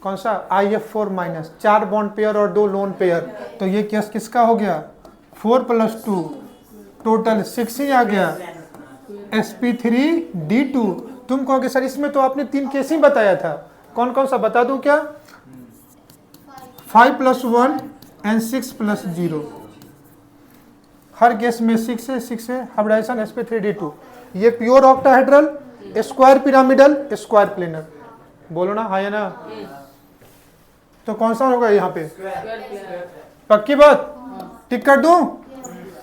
कौन सा? IF4-, 4 बॉन्ड पेयर और 2 लोन पेयर। तो ये केस किसका हो गया? 4+2 टोटल 6 ही आ गया, sp3d2। तुम कहोगे सर इसमें तो आपने 3 केस ही बताया था, कौन कौन सा बता दूं क्या? 5+1 एंड 6+0। हर केस में 6 है हाइब्रिडाइजेशन sp3d2। ये pure octahedral, square pyramidal, square planar, बोलो ना हाँ या ना। तो कौन सा होगा यहाँ पे? पक्की बात, टिक कर दूं?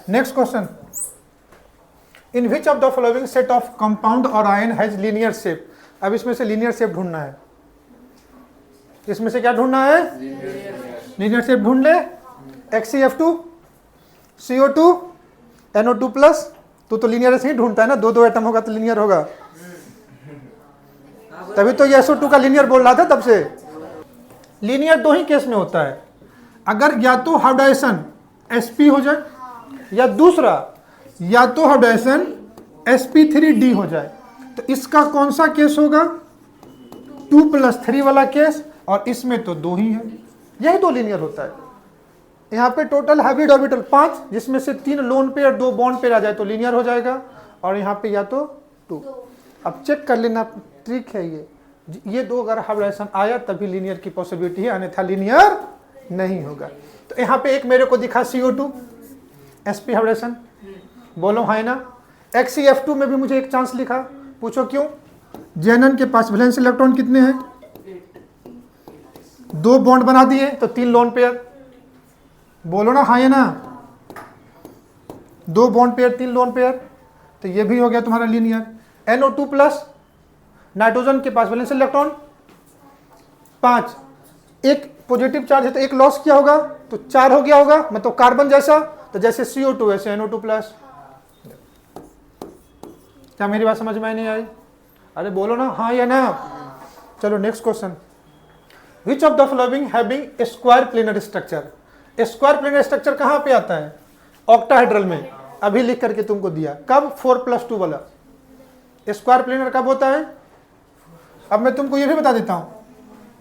Next question, in which of the following set of compound और आयन हैज लीनियर शेप। अब इसमें से लीनियर शेप ढूंढना है, इसमें से क्या ढूंढना है? लीनियर शेप ढूंढ ले। XCF2, CO2, NO2+। तो लीनियर से ही ढूंढता है ना, 2 एटम होगा तो लीनियर होगा, तभी तो ये SO2 का लीनियर बोल रहा था तब से। लीनियर 2 ही केस में होता है, अगर या तो हाइब्रिडाइजेशन sp हो जाए, या दूसरा या तो हाइब्रिडाइजेशन sp3d हो जाए। तो इसका कौन सा केस होगा? 2+3 वाला केस, और इसमें तो 2 ही है, यही 2 लीनियर होता है। यहाँ पे टोटल हाइब्रिड ऑर्बिटल 5, जिसमें से 3 लोन पेयर 2 बॉन्ड पेयर आ जाए तो लीनियर हो जाएगा, और यहाँ पे या तो 2। अब चेक कर लेना, ट्रिक है ये 2 अगर हाइब्रिडाइजेशन आया तभी लीनियर की पॉसिबिलिटी है, अन्यथा लीनियर नहीं होगा। तो यहाँ पे एक मेरे को दिखा CO2 sp हाइब्रिडेशन, बोलो हाँ ना। XCF2 में भी मुझे एक चांस लिखा, पूछो क्यों? जेनन के पास वैलेंस इलेक्ट्रॉन कितने हैं? 2 बॉन्ड बना दिए तो 3 लोन पेयर, बोलो ना हाँ या ना। 2 बॉन्ड पेयर 3 लोन पेयर, तो ये भी हो गया तुम्हारा लीनियर। NO2+, नाइट्रोजन के पास वैलेंस इलेक्ट्रॉन 5, एक पॉजिटिव चार्ज है तो एक लॉस किया होगा तो 4 हो गया होगा, मतलब कार्बन जैसा, तो जैसे CO2 वैसे NO2+। क्या मेरी बात समझ में नहीं आई? अरे बोलो ना हाँ या ना। चलो next question, which of the following having square planar structure. Square planar structure कहाँ पे आता है? ऑक्टाहेड्रल में, अभी लिख करके तुमको दिया। कब? 4+2 वाला। स्क्वायर प्लेनर कब होता है? अब मैं तुमको ये भी बता देता हूँ,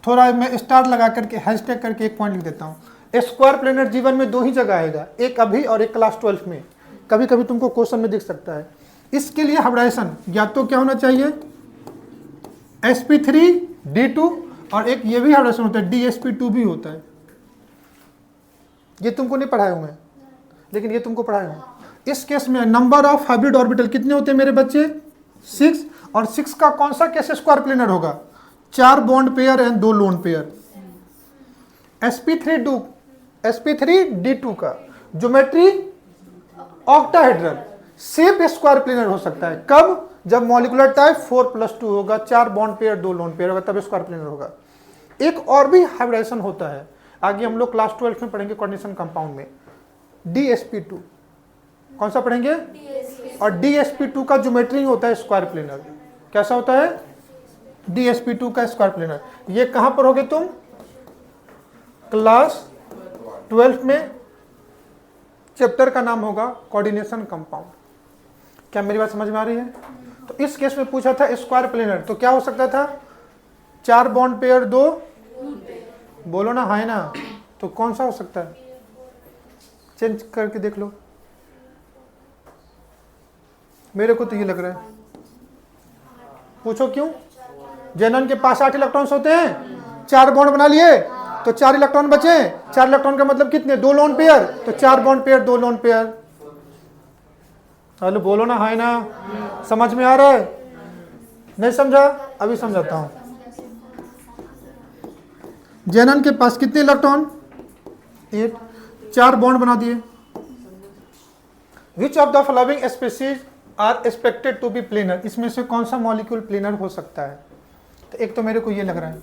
थोड़ा मैं स्टार लगा करके हैशटैग करके एक पॉइंट लिख देता हूँ। स्क्वायर प्लेनर जीवन में 2 ही जगह आएगा, एक अभी और एक क्लास 12 में। कभी कभी तुमको क्वेश्चन में दिख सकता है। इसके लिए हाइब्रिडाइजेशन या तो क्या होना चाहिए, sp3d2, और एक ये भी हाइब्रिडाइजेशन होता है, dsp2 भी होता है। ये तुमको नहीं पढ़ाया हूँ मैं, लेकिन ये तुमको पढ़ाया हूँ। इस केस में नंबर ऑफ हाइब्रिड ऑर्बिटल कितने होते हैं मेरे बच्चे, 6, और 6 का कौन सा केस स्क्वायर प्लेनर होगा, 4 bond pair and 2 lone pair. sp3d2 का geometry octahedral, shape square planar हो सकता है। कब, जब मॉलिक्यूलर टाइप 4+2 होगा, 4 बॉन्ड पेयर 2 लोन पेयर होगा, तब स्क्वायर प्लेनर होगा। एक और भी हाइब्रिडाइजेशन होता है, आगे हम लोग क्लास 12 में पढ़ेंगे कोऑर्डिनेशन कंपाउंड में, dsp2। कौन सा पढ़ेंगे, और dsp2 का ज्योमेट्री होता है स्क्वायर प्लेनर। कैसा होता है, dsp2 का स्क्वायर प्लेनर। ये कहां पर होगे तुम, क्लास 12 में। चैप्टर का नाम होगा कोऑर्डिनेशन कंपाउंड। क्या मेरी बात समझ में आ रही है? तो इस केस में पूछा था स्क्वायर प्लेनर, तो क्या हो सकता था, 4 बॉन्ड पेयर 2, बोलो ना, है ना, तो कौन सा हो सकता है, चेंज करके देख लो। मेरे को तो ये लग रहा है, पूछो क्यों। जेनन के पास 8 इलेक्ट्रॉन्स होते हैं, 4 बॉन्ड बना लिए तो 4 इलेक्ट्रॉन बचे। 4 इलेक्ट्रॉन का मतलब कितने, 2 लोन पेयर, तो 4 bond pair 2 lone pair. Hello बोलो ना, है ना, समझ में आ रहा है? नहीं समझा, अभी समझाता हूं। जेनन के पास कितने इलेक्ट्रॉन, 8, 4 बॉन्ड बना दिए। Which of the following species are expected to be planar, इसमें से कौन सा मॉलिक्यूल प्लेनर हो सकता है? तो एक तो मेरे को ये लग रहा है,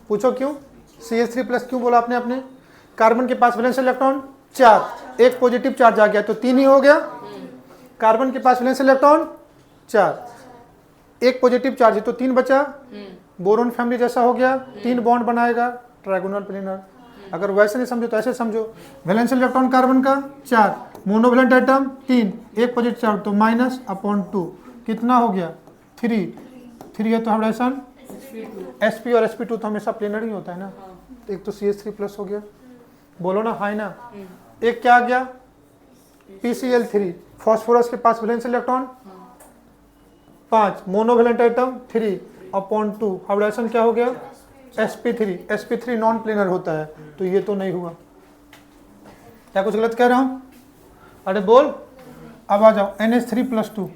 पूछो क्यों, CH3+ क्यों बोला आपने? अपने कार्बन के पास वैलेंस इलेक्ट्रॉन 4, एक पॉजिटिव चार्ज आ गया तो 3 ही हो गया। कार्बन के पास वैलेंस इलेक्ट्रॉन 4, एक पॉजिटिव चार्ज है तो 3 बचा। बोरोन फैमिली जैसा हो गया, 3 बॉन्ड बनाएगा, ट्राइगोनल प्लेनर। अगर वैसे नहीं समझो तो ऐसे समझो, वैलेंस इलेक्ट्रॉन कार्बन का 4, मोनोवैलेंट एटम 3, एक पॉजिटिव चार्ज तो -/2, कितना हो गया, 3 है तो हाइब्रिडाइजेशन sp और sp2 तो हमेशा प्लेनर ही होता है ना। तो एक तो CH3+ हो गया, बोलो ना, है ना। एक क्या आ गया, PCl3, फास्फोरस के पास valence electron 5, monovalent atom 3/2, hybridization क्या हो गया, sp3 नॉन प्लेनर होता है, तो ये तो नहीं हुआ। क्या कुछ गलत कह रहा हूं? अरे बोल, अब आ जाओ, NH3+2,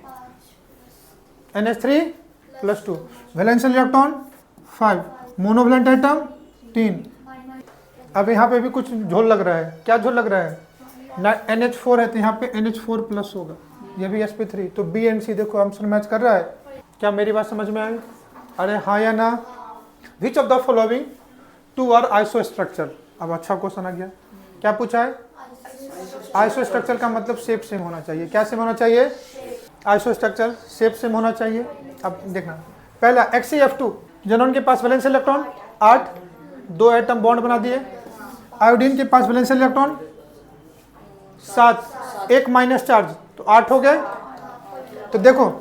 NH3+2, valence electron 5, monovalent atom 3। अब यहाँ पे भी कुछ झोल लग रहा है, क्या झोल लग रहा है, NH4 है तो यहाँ पे NH4+ होगा, ये भी sp3, तो B एंड C देखो आंसर मैच कर रहा है। क्या मेरी बात समझ में आई? अरे हाँ या ना। Which of the following 2 are iso structure, अब अच्छा क्वेश्चन आ गया। क्या पूछा है, आइसो स्ट्रक्चर का मतलब शेप सेम होना चाहिए। क्या सेम होना चाहिए, आइसो स्ट्रक्चर शेप सेम होना चाहिए। अब देखना, पहला XeF2, जेनॉन के पास वैलेंस इलेक्ट्रॉन 8, 2 एटम बॉन्ड बना दिए। आयोडीन के पास वैलेंस इलेक्ट्रॉन 7, एक माइनस चार्ज तो 8 हो गए। तो देखो,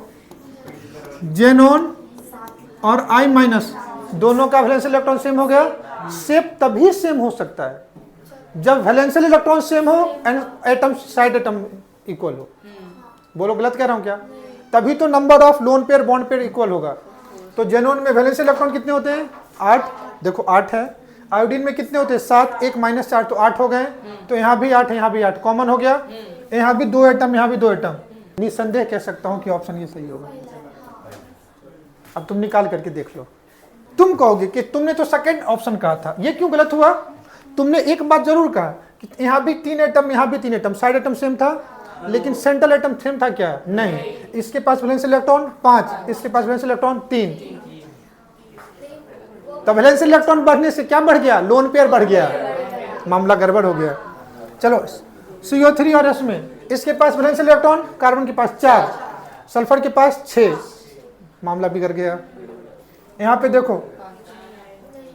जेनॉन और I- दोनों का वैलेंस इलेक्ट्रॉन सेम हो गया। शेप तभी सेम हो सकता है जब वैलेंशियल इलेक्ट्रॉन सेम हो and atom side atom equal हो। बोलो गलत कह रहा हूं क्या? तभी तो number of lone pair bond pair equal होगा। तो जेनोन में वैलेंशियल इलेक्ट्रॉन कितने होते हैं, 8, देखो 8 है। आयोडीन में कितने होते हैं, 7, एक -4 तो 8 हो गए। तो यहाँ भी 8 है, यहाँ भी 8 कॉमन हो गया। यहाँ भी 2 एटम, यहाँ भी 2 एटम। निसंदेह कह सकता हूँ कि ऑप्शन ये सही होगा। अब तुम निकाल करके देख लो। तुम कहोगे कि तुमने तो सेकंड ऑप्शन कहा था, ये क्यों गलत हुआ? तुमने एक बात जरूर कहा कि यहाँ भी 3 एटम, यहाँ भी 3 एटम, साइड एटम सेम था, लेकिन सेंट्रल एटम सेम था क्या? नहीं। इसके पास वैलेंस इलेक्ट्रॉन 5, इसके पास वैलेंस इलेक्ट्रॉन 3। तो वैलेंस इलेक्ट्रॉन बढ़ने से क्या बढ़ गया? लोन पेयर बढ़ गया, मामला गड़बड़ हो गया। चलो CO3 और इसमें इसके पास वैलेंस इलेक्ट्रॉन, कार्बन के पास 4, सल्फर के पास 6, मामला बिगड़ गया। यहाँ पे देखो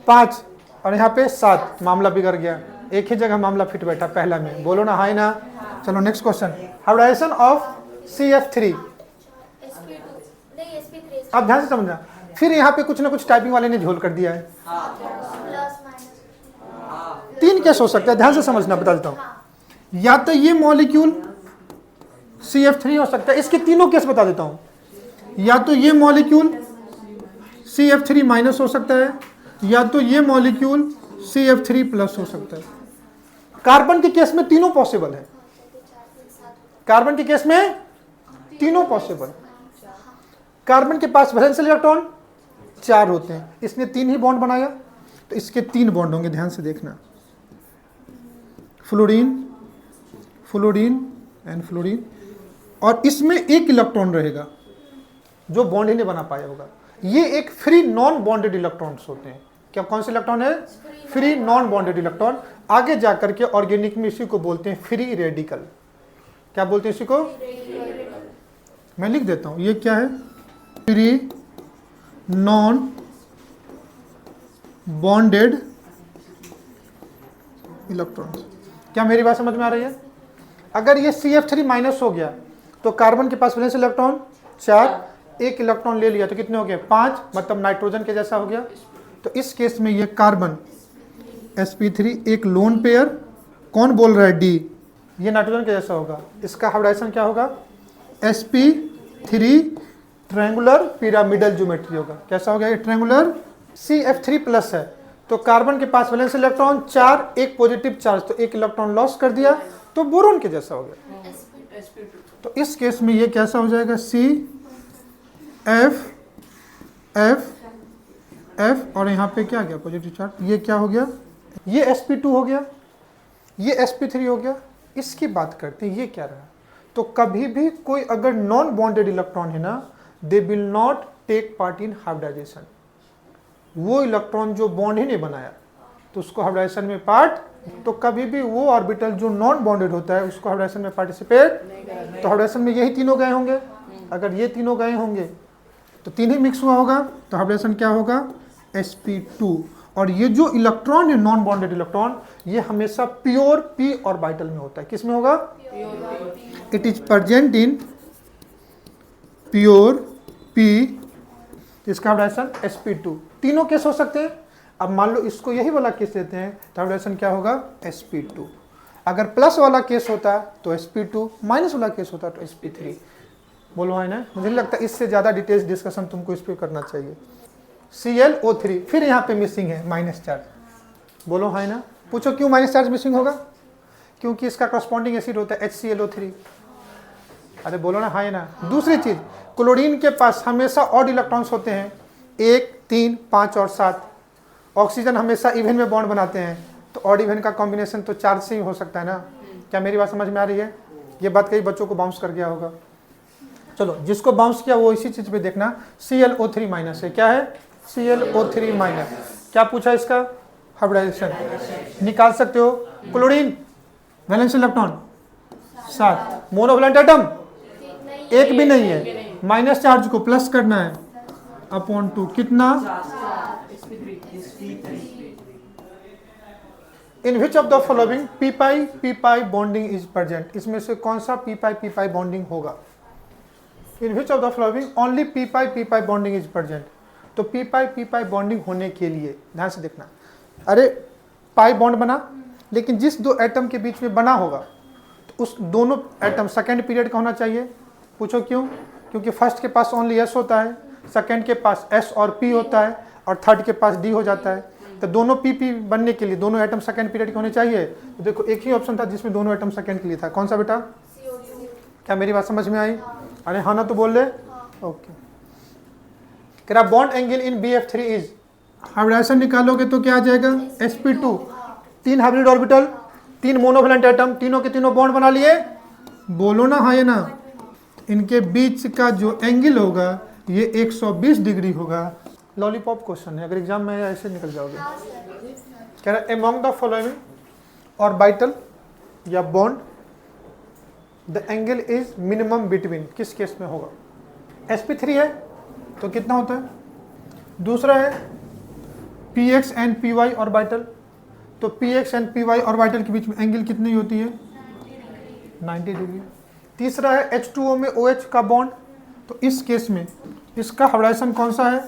5 और यहाँ पे 7, मामला बिगड़ गया। एक ही जगह मामला फिट बैठा पहला में। बोलो ना हाय ना। चलो next question, hybridisation of CF3। अब ध्यान से समझना, फिर यहाँ पे कुछ ना कुछ टाइपिंग वाले ने झोल कर दिया है। तीन केस हो सकता है, ध्यान से समझना, बता देता हूँ। या तो ये मॉलिक्यूल CF3 हो सकता है, इसके तीनों केस बता देता हूँ। या तो ये मॉलिक्यूल CF3 माइनस हो सकता है, या तो ये मॉलिक्यूल CF3 प्लस हो सकता है। कार्बन के केस में तीनों पॉसिबल है। कार्बन के केस में तीनों पॉसिबल। कार्बन के पास वैलेंशियल इलेक्ट्रॉन 4 होते हैं, इसने 3 ही बॉन्ड बनाया, तो इसके 3 बॉन्ड होंगे, ध्यान से देखना। फ्लोरीन, फ्लोरीन एंड फ्लोरीन, और इसमें 1 इलेक्ट्रॉन रहेगा जो बॉन्ड ही नहीं बना पाया होगा। ये एक फ्री नॉन बॉन्डेड इलेक्ट्रॉन्स होते हैं। क्या कौन से इलेक्ट्रॉन है? Free non bonded electron. आगे जाकर के ऑर्गेनिक में इसी को बोलते हैं फ्री रेडिकल। क्या बोलते हैं इसी को? मैं लिख देता हूं, ये क्या है? Free non bonded electrons. क्या मेरी बात समझ में आ रही है? अगर ये CF3 माइनस हो गया तो कार्बन के पास वैलेंस इलेक्ट्रॉन 4, 1 इलेक्ट्रॉन ले लिया तो कितने हो गए? 5, मतलब नाइट्रोजन के जैसा हो गया। तो इस केस में ये कार्बन sp3 एक लोन पेयर, कौन बोल रहा है? D, ये नाइट्रोजन के जैसा होगा। इसका हाइब्रिडाइजेशन क्या होगा? sp3 ट्रायंगुलर पिरामिडल ज्योमेट्री होगा। कैसा हो गया ये? ट्रायंगुलर। CF3 प्लस है तो कार्बन के पास वैलेंस इलेक्ट्रॉन 4, एक पॉजिटिव चार्ज, तो 1 इलेक्ट्रॉन लॉस कर दिया, तो बोरोन के जैसा हो गया। तो इस केस में ये कैसा हो जाएगा? CF और यहाँ पे क्या गया? Positive charge. ये क्या हो गया? ये sp2 हो गया, ये sp3 हो गया। इसकी बात करते हैं, ये क्या रहा? तो कभी भी कोई अगर नॉन बॉन्डेड इलेक्ट्रॉन है ना, they will not take part in hybridization. वो इलेक्ट्रॉन जो बॉन्ड ही नहीं बनाया तो उसको हाइब्रिडाइजेशन में पार्ट, तो कभी भी वो ऑर्बिटल जो नॉन बॉन्डेड होता है उसको हाइब्रिडाइजेशन में पार्टिसिपेट। तो हाइब्रिडाइजेशन में यही तीनों गए होंगे। अगर ये तीनों गए होंगे तो 3 ही मिक्स हुआ होगा, तो हाइब्रिडेशन क्या होगा? sp2। और ये जो इलेक्ट्रॉन है नॉन बॉन्डेड इलेक्ट्रॉन, ये हमेशा प्योर p ऑर्बिटल में होता है। किस में होगा? It is present in pure p, इसका हाइब्रिडेशन sp2। तीनों केस हो सकते हैं। अब मान लो इसको यही वाला केस लेते हैं तो हाइब्रिडेशन क्या होगा? sp2। अगर प्लस वाला केस होता तो sp2, माइनस वाला केस होता तो sp3। बोलो है ना? मुझे नहीं लगता इससे ज़्यादा डिटेल्स डिस्कशन तुमको इस पर करना चाहिए। ClO3 फिर यहाँ पे मिसिंग है, माइनस चार्ज। बोलो है ना? पूछो क्यों माइनस चार्ज मिसिंग होगा? क्योंकि इसका करस्पॉन्डिंग एसिड होता है HClO3। अरे बोलो ना, है ना? दूसरी चीज, क्लोरीन के पास हमेशा ऑड इलेक्ट्रॉन्स होते हैं, 1, 3, 5 और 7। ऑक्सीजन हमेशा इवन में बॉन्ड बनाते हैं, तो ऑड इवन का कॉम्बिनेशन तो चार्ज से ही हो सकता है ना। क्या मेरी बात समझ में आ रही है? ये बात कई बच्चों को बाउंस कर गया होगा। चलो, जिसको बाउंस किया वो इसी चीज पे देखना। ClO3 माइनस है। क्या है? ClO3 minus. क्या पूछा इसका? हाइब्रिडाइजेशन निकाल सकते हो। Chlorine valence electron 7, monovalent atom एक भी नहीं है, माइनस चार्ज को प्लस करना है अपॉन 2, कितना? In which of the following p pi bonding is present? इसमें से कौन सा p पाई बॉन्डिंग होगा? In which of the following only p pi bonding is present? तो p पाई बॉन्डिंग होने के लिए ध्यान से देखना। अरे पाई बॉन्ड बना, लेकिन जिस 2 एटम के बीच में बना होगा तो उस दोनों एटम सेकेंड पीरियड का होना चाहिए। पूछो क्यों? क्योंकि फर्स्ट के पास ओनली s होता है, सेकेंड के पास s और p होता है, और थर्ड के पास d हो जाता है। तो दोनों p बनने के लिए दोनों एटम सेकेंड पीरियड के होने चाहिए। तो देखो, एक ही ऑप्शन था जिसमें दोनों एटम सेकेंड के लिए था। कौन सा बेटा? क्या मेरी बात समझ में आई? अरे हाँ ना तो बोल ले। ओके, कह रहा bond angle in BF3 is, hybridization निकालोगे तो क्या आ जाएगा? sp2। 3 hybrid orbital, 3 monovalent atom, तीनों के तीनों बॉन्ड बना लिए। बोलो ना, हाँ या ना? इनके बीच का जो एंगल होगा ये 120 डिग्री होगा। लॉलीपॉप क्वेश्चन है, अगर एग्जाम में ऐसे निकल जाओगे। कह रहा है अमॉन्ग द फॉलोइंग ऑर्बिटल या bond the angle is minimum between, किस केस में होगा? sp3 है तो कितना होता है? दूसरा है px एंड py ऑर्बिटल, तो px एंड py ऑर्बिटल के बीच में एंगल कितनी होती है? 90 डिग्री। तीसरा है H2O में OH का बॉन्ड, तो इस केस में इसका हाइब्रिडाइजेशन कौन सा है?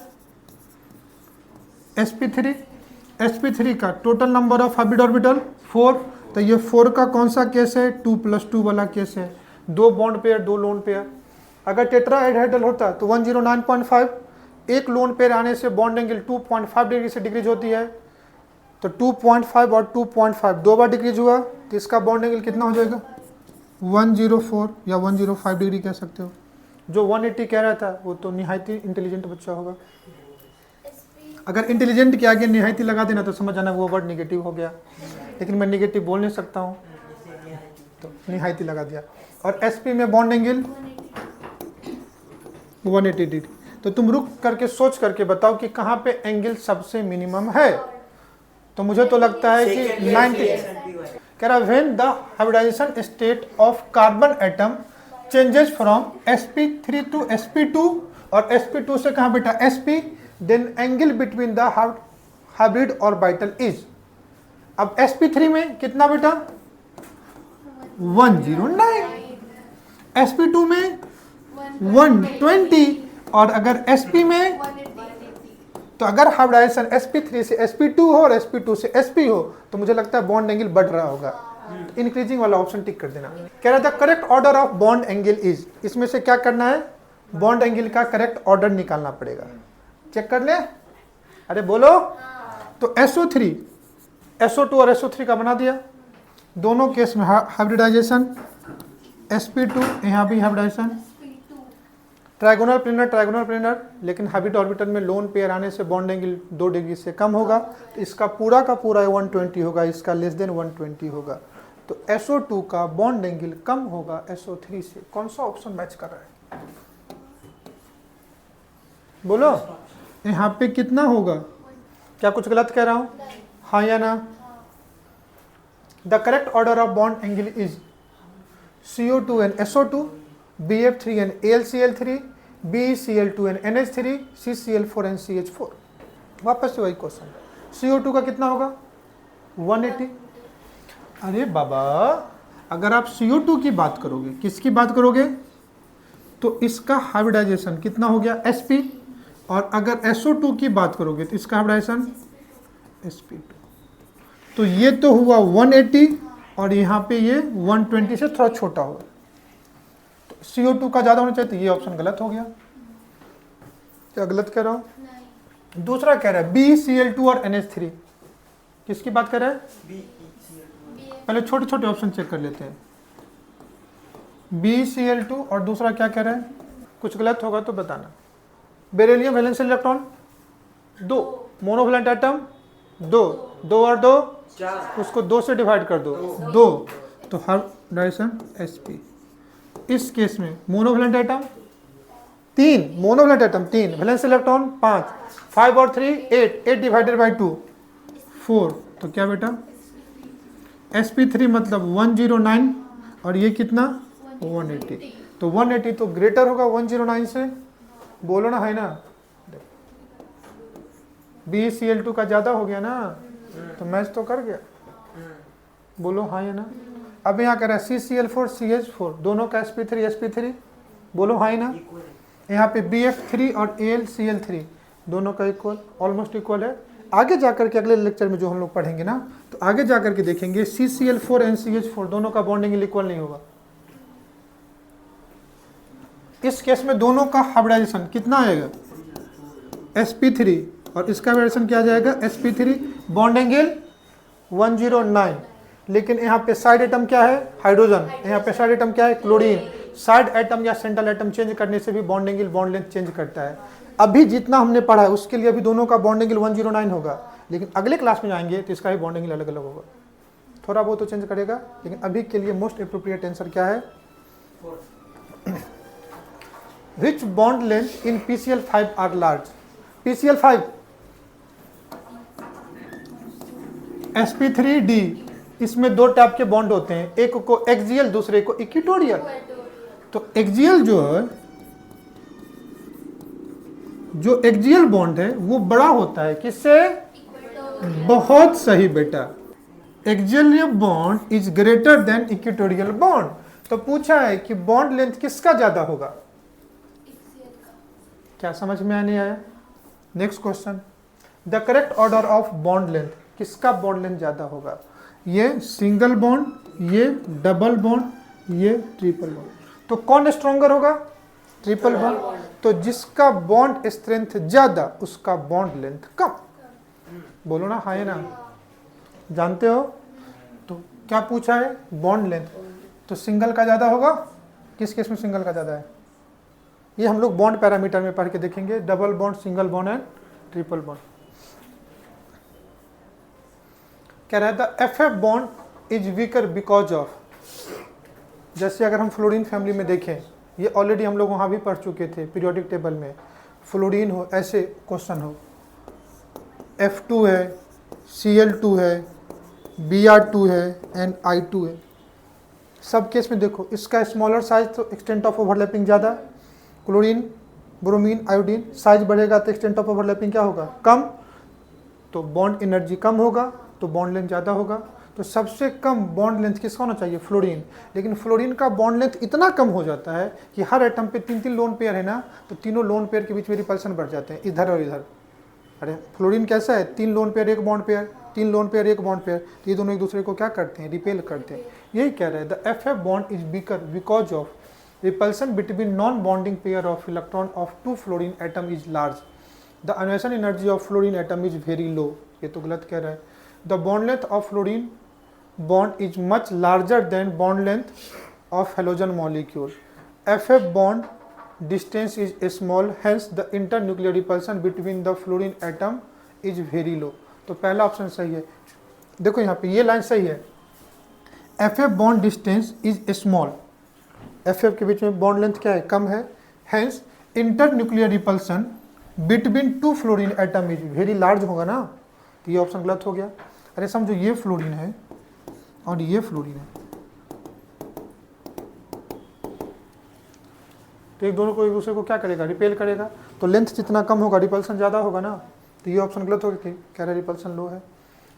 sp3 का total number of hybrid orbital 4, तो ये 4 का कौन सा केस है, 2+2 वाला केस है, 2 बॉन्ड पेयर 2 लोन पेयर। अगर टेट्राहेड्रल होता तो 109.5, एक लोन पेयर आने से बॉन्ड एंगल 2.5 डिग्री से डिक्रीज होती है, तो 2.5 और 2.5 दो बार डिक्रीज हुआ, तो इसका बॉन्ड एंगल कितना हो जाएगा, 104 या 105 डिग्री कह सकते हो। जो 180 कह रहा था वो तो निहायती इंटेलिजेंट बच्चा होगा। अगर इंटेलिजेंट के आगे निहायती लगा देना तो समझ आना वो वर्ड निगेटिव हो गया, लेकिन मैं निगेटिव बोल नहीं सकता हूँ तो निहायती लगा दिया। और एसपी में बॉन्ड एंगल 180 डिग्री। तो तुम रुक करके सोच करके बताओ कि कहाँ पे एंगल सबसे मिनिमम है। तो मुझे तो लगता है कि 90। कह रहा when the hybridization state of carbon atom changes from sp3 to sp2 और sp2 से कहाँ बेटा sp, then angle between the hybrid orbital is. अब sp3 में कितना बेटा 109, sp2 में 120 और अगर sp में, तो अगर हाइब्रिडाइजेशन sp3 से sp2 हो और sp2 से sp हो तो मुझे लगता है बॉन्ड एंगल बढ़ रहा होगा। इंक्रीजिंग वाला ऑप्शन टिक कर देना। कह रहा था correct order of bond angle is, इसमें से क्या करना है, बॉन्ड एंगल का करेक्ट ऑर्डर निकालना पड़ेगा। चेक कर ले, अरे बोलो। तो SO3 SO2 और SO3 का बना दिया, दोनों केस में हाइब्रिडाइजेशन, sp2 यहाँ भी हाइब्रिडाइजेशन, ट्राइगोनल प्लेनर, लेकिन हाइब्रिड ऑर्बिटल में लोन पेयर आने से बॉन्ड एंगल 2 डिग्री से कम होगा, तो इसका पूरा का पूरा 120 होगा, इसका लेस देन 120 होगा। तो SO2 का बॉन्ड एंगल कम होगा SO3 से। कौन सा ऑप्शन मैच कर रहा है, बोलो। यहाँ पे कितना होगा, क्या कुछ गलत कह रहा हूँ, हाँ या ना। The correct order of bond angle is CO2 and SO2, BF3 and AlCl3, BeCl2 and NH3, CCl4 and CH4। वापस से वही क्वेश्चन, CO2 का कितना होगा 180। अरे बाबा, अगर आप CO2 की बात करोगे, किसकी बात करोगे, तो इसका हाइब्रिडाइजेशन कितना हो गया sp, और अगर SO2 की बात करोगे तो इसका हाइब्रिडाइजेशन sp2। तो ये तो हुआ 180 और यहाँ पे ये 120 से थोड़ा छोटा होगा, तो CO2 का ज़्यादा होना चाहिए, तो ये ऑप्शन गलत हो गया। क्या गलत कह रहा हूँ, दूसरा कह रहा है BeCl2 और NH3, किसकी बात कर रहा है, पहले छोटे छोटे ऑप्शन चेक कर लेते हैं। BeCl2 और दूसरा क्या कह रहा है, कुछ गलत होगा तो बताना। Beryllium valence electron 2, monovalent atom 2, 2 और 2 उसको 2 से डिवाइड कर दो 2, तो हाइब्रिडाइजेशन sp। इस केस में monovalent atom 3, monovalent atom 3, valence electron 5, 5 और 3 8, 8 डिवाइडेड बाई 2 4, तो क्या बेटा sp3 मतलब 109 और ये कितना 180, तो 180 तो ग्रेटर होगा 109 से, बोलो ना, है ना। BeCl2 का ज़्यादा हो गया ना, तो मैच तो कर गया, बोलो हाँ या ना। अब यहाँ कर रहा है CCl4 CH4, दोनों का sp3 बोलो हाँ या ना। यहाँ पे BF3 और AlCl3 दोनों का इक्वल, ऑलमोस्ट इक्वल है। आगे जाकर के अगले लेक्चर में जो हम लोग पढ़ेंगे ना, तो आगे जाकर के देखेंगे CCl4 एंड CH4 दोनों का बॉन्डिंग इक्वल नहीं होगा। इस केस में दोनों का हाइब्रिडाइजेशन कितना आएगा sp3 और इसका हाइब्रिडाइजेशन क्या आ जाएगा sp3, बॉन्ड एंगल 109, लेकिन यहाँ पे साइड एटम क्या है हाइड्रोजन, यहाँ पे साइड एटम क्या है क्लोरीन। साइड एटम या सेंट्रल एटम चेंज करने से भी bond angle bond length change करता है। अभी जितना हमने पढ़ा है उसके लिए अभी दोनों का बॉन्ड एंगल 109 होगा, लेकिन अगले क्लास में जाएंगे तो इसका भी बॉन्ड एंगल अलग अलग होगा, थोड़ा बहुत तो चेंज करेगा। लेकिन अभी के लिए मोस्ट एप्रोप्रिएट आंसर क्या है, Which bond length in PCl5 are large? PCl5 sp3d, इसमें 2 टाइप के बॉन्ड होते हैं, एक को एक्सियल दूसरे को इक्वेटोरियल। तो एक्सियल जो एक्सियल बॉन्ड है वो बड़ा होता है किससे, बहुत सही बेटा, axial bond is greater than equatorial bond. तो पूछा है कि बॉन्ड लेंथ किसका ज्यादा होगा, क्या समझ में आने आया। Next question, the correct order of bond length, किसका बॉन्ड लेंथ ज़्यादा होगा? ये सिंगल बॉन्ड, ये डबल बॉन्ड, ये ट्रिपल बॉन्ड। तो कौन स्ट्रॉन्गर होगा? Triple bond. तो जिसका बॉन्ड स्ट्रेंथ ज़्यादा उसका बॉन्ड लेंथ कम। बोलो ना, हाँ है ना? जानते हो? तो क्या पूछा है? Bond length. तो सिंगल का ज़्यादा होगा। किस केस में सिंगल का ज़्यादा है? ये हम लोग बॉन्ड पैरामीटर में पढ़ के देखेंगे, double bond, single bond and triple bond. कह रहा है the F bond is weaker because of, जैसे अगर हम फ्लोरीन फैमिली में देखें, ये ऑलरेडी हम लोग वहाँ भी पढ़ चुके थे पीरियोडिक टेबल में। फ्लोरीन हो, ऐसे क्वेश्चन हो, F2 है, Cl2 है, Br2 है एंड I2 है। सब केस में देखो, इसका स्मॉलर साइज तो एक्सटेंट ऑफ ओवरलैपिंग ज़्यादा, क्लोरीन, ब्रोमीन, आयोडीन साइज बढ़ेगा तो एक्सटेंट ऑफ ओवरलैपिंग क्या होगा? कम। तो बॉन्ड एनर्जी कम होगा तो बॉन्ड लेंथ ज़्यादा होगा। तो सबसे कम बॉन्ड लेंथ किसका होना चाहिए? फ्लोरीन। लेकिन फ्लोरीन का बॉन्ड लेंथ इतना कम हो जाता है कि हर एटम पे 3-3 लोन पेयर है ना, तो तीनों लोन पेयर के बीच में रिपल्सन बढ़ जाते हैं, इधर और इधर। अरे फ्लोरीन कैसा है? 3 lone pair 1 bond pair, 3 lone pair 1 bond pair, तो ये दोनों एक दूसरे को क्या करते हैं? रिपेल करते हैं। यही कह रहे हैं the F bond is weaker because of repulsion between non-bonding pair of electron of 2 fluorine atom is large. The annihilation energy of fluorine atom is very low. ये तो गलत कह रहा है। The bond length of fluorine bond is much larger than bond length of halogen molecule. FF bond distance is small, hence the internuclear repulsion between the fluorine atom is very low. तो पहला option सही है। देखो यहाँ पे ये line सही है। FF bond distance is small. FF के बीच में बॉन्ड लेंथ क्या है? कम है। Hence internuclear repulsion between 2 fluorine atom is very large होगा ना, तो ये ऑप्शन गलत हो गया। अरे समझो ये फ्लोरीन है और ये फ्लोरीन है, तो एक दोनों को एक दूसरे को क्या करेगा? रिपेल करेगा। तो लेंथ जितना कम होगा रिपल्सन ज़्यादा होगा ना, तो ये ऑप्शन गलत हो गया। कह रहा है रिपल्सन लो है।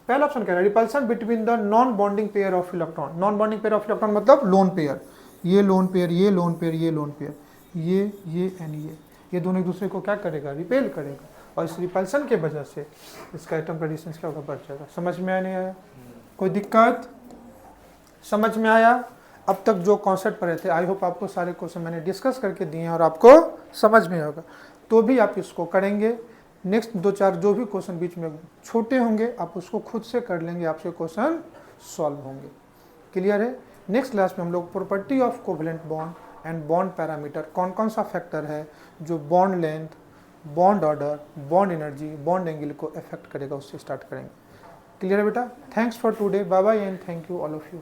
पहला ऑप्शन कह रहा है repulsion between the non bonding pair of electron. Non bonding pair of electron मतलब लोन पेयर, ये लोन पेयर, ये लोन पेयर, ये लोन पेयर, ये एंड ये दोनों एक दूसरे को क्या करेगा? रिपेल करेगा। और इस रिपल्सन के वजह से इसका एटम का डिस्टेंस क्या होगा? बढ़ जाएगा। समझ में आया नहीं आया? कोई दिक्कत? समझ में आया? अब तक जो कॉन्सेप्ट पढ़े थे, आई होप आपको सारे क्वेश्चन मैंने डिस्कस करके दिए हैं और आपको समझ में होगा। तो भी आप इसको करेंगे। नेक्स्ट 2-4 जो भी क्वेश्चन बीच में छोटे होंगे आप उसको खुद से कर लेंगे, आपसे क्वेश्चन सॉल्व होंगे। क्लियर है? नेक्स्ट क्लास में हम लोग property of covalent bond and bond parameter, कौन कौन सा फैक्टर है जो bond length, bond order, bond energy, bond angle को अफेक्ट करेगा, उससे स्टार्ट करेंगे। क्लियर है बेटा? Thanks for today, bye bye and thank you all of you.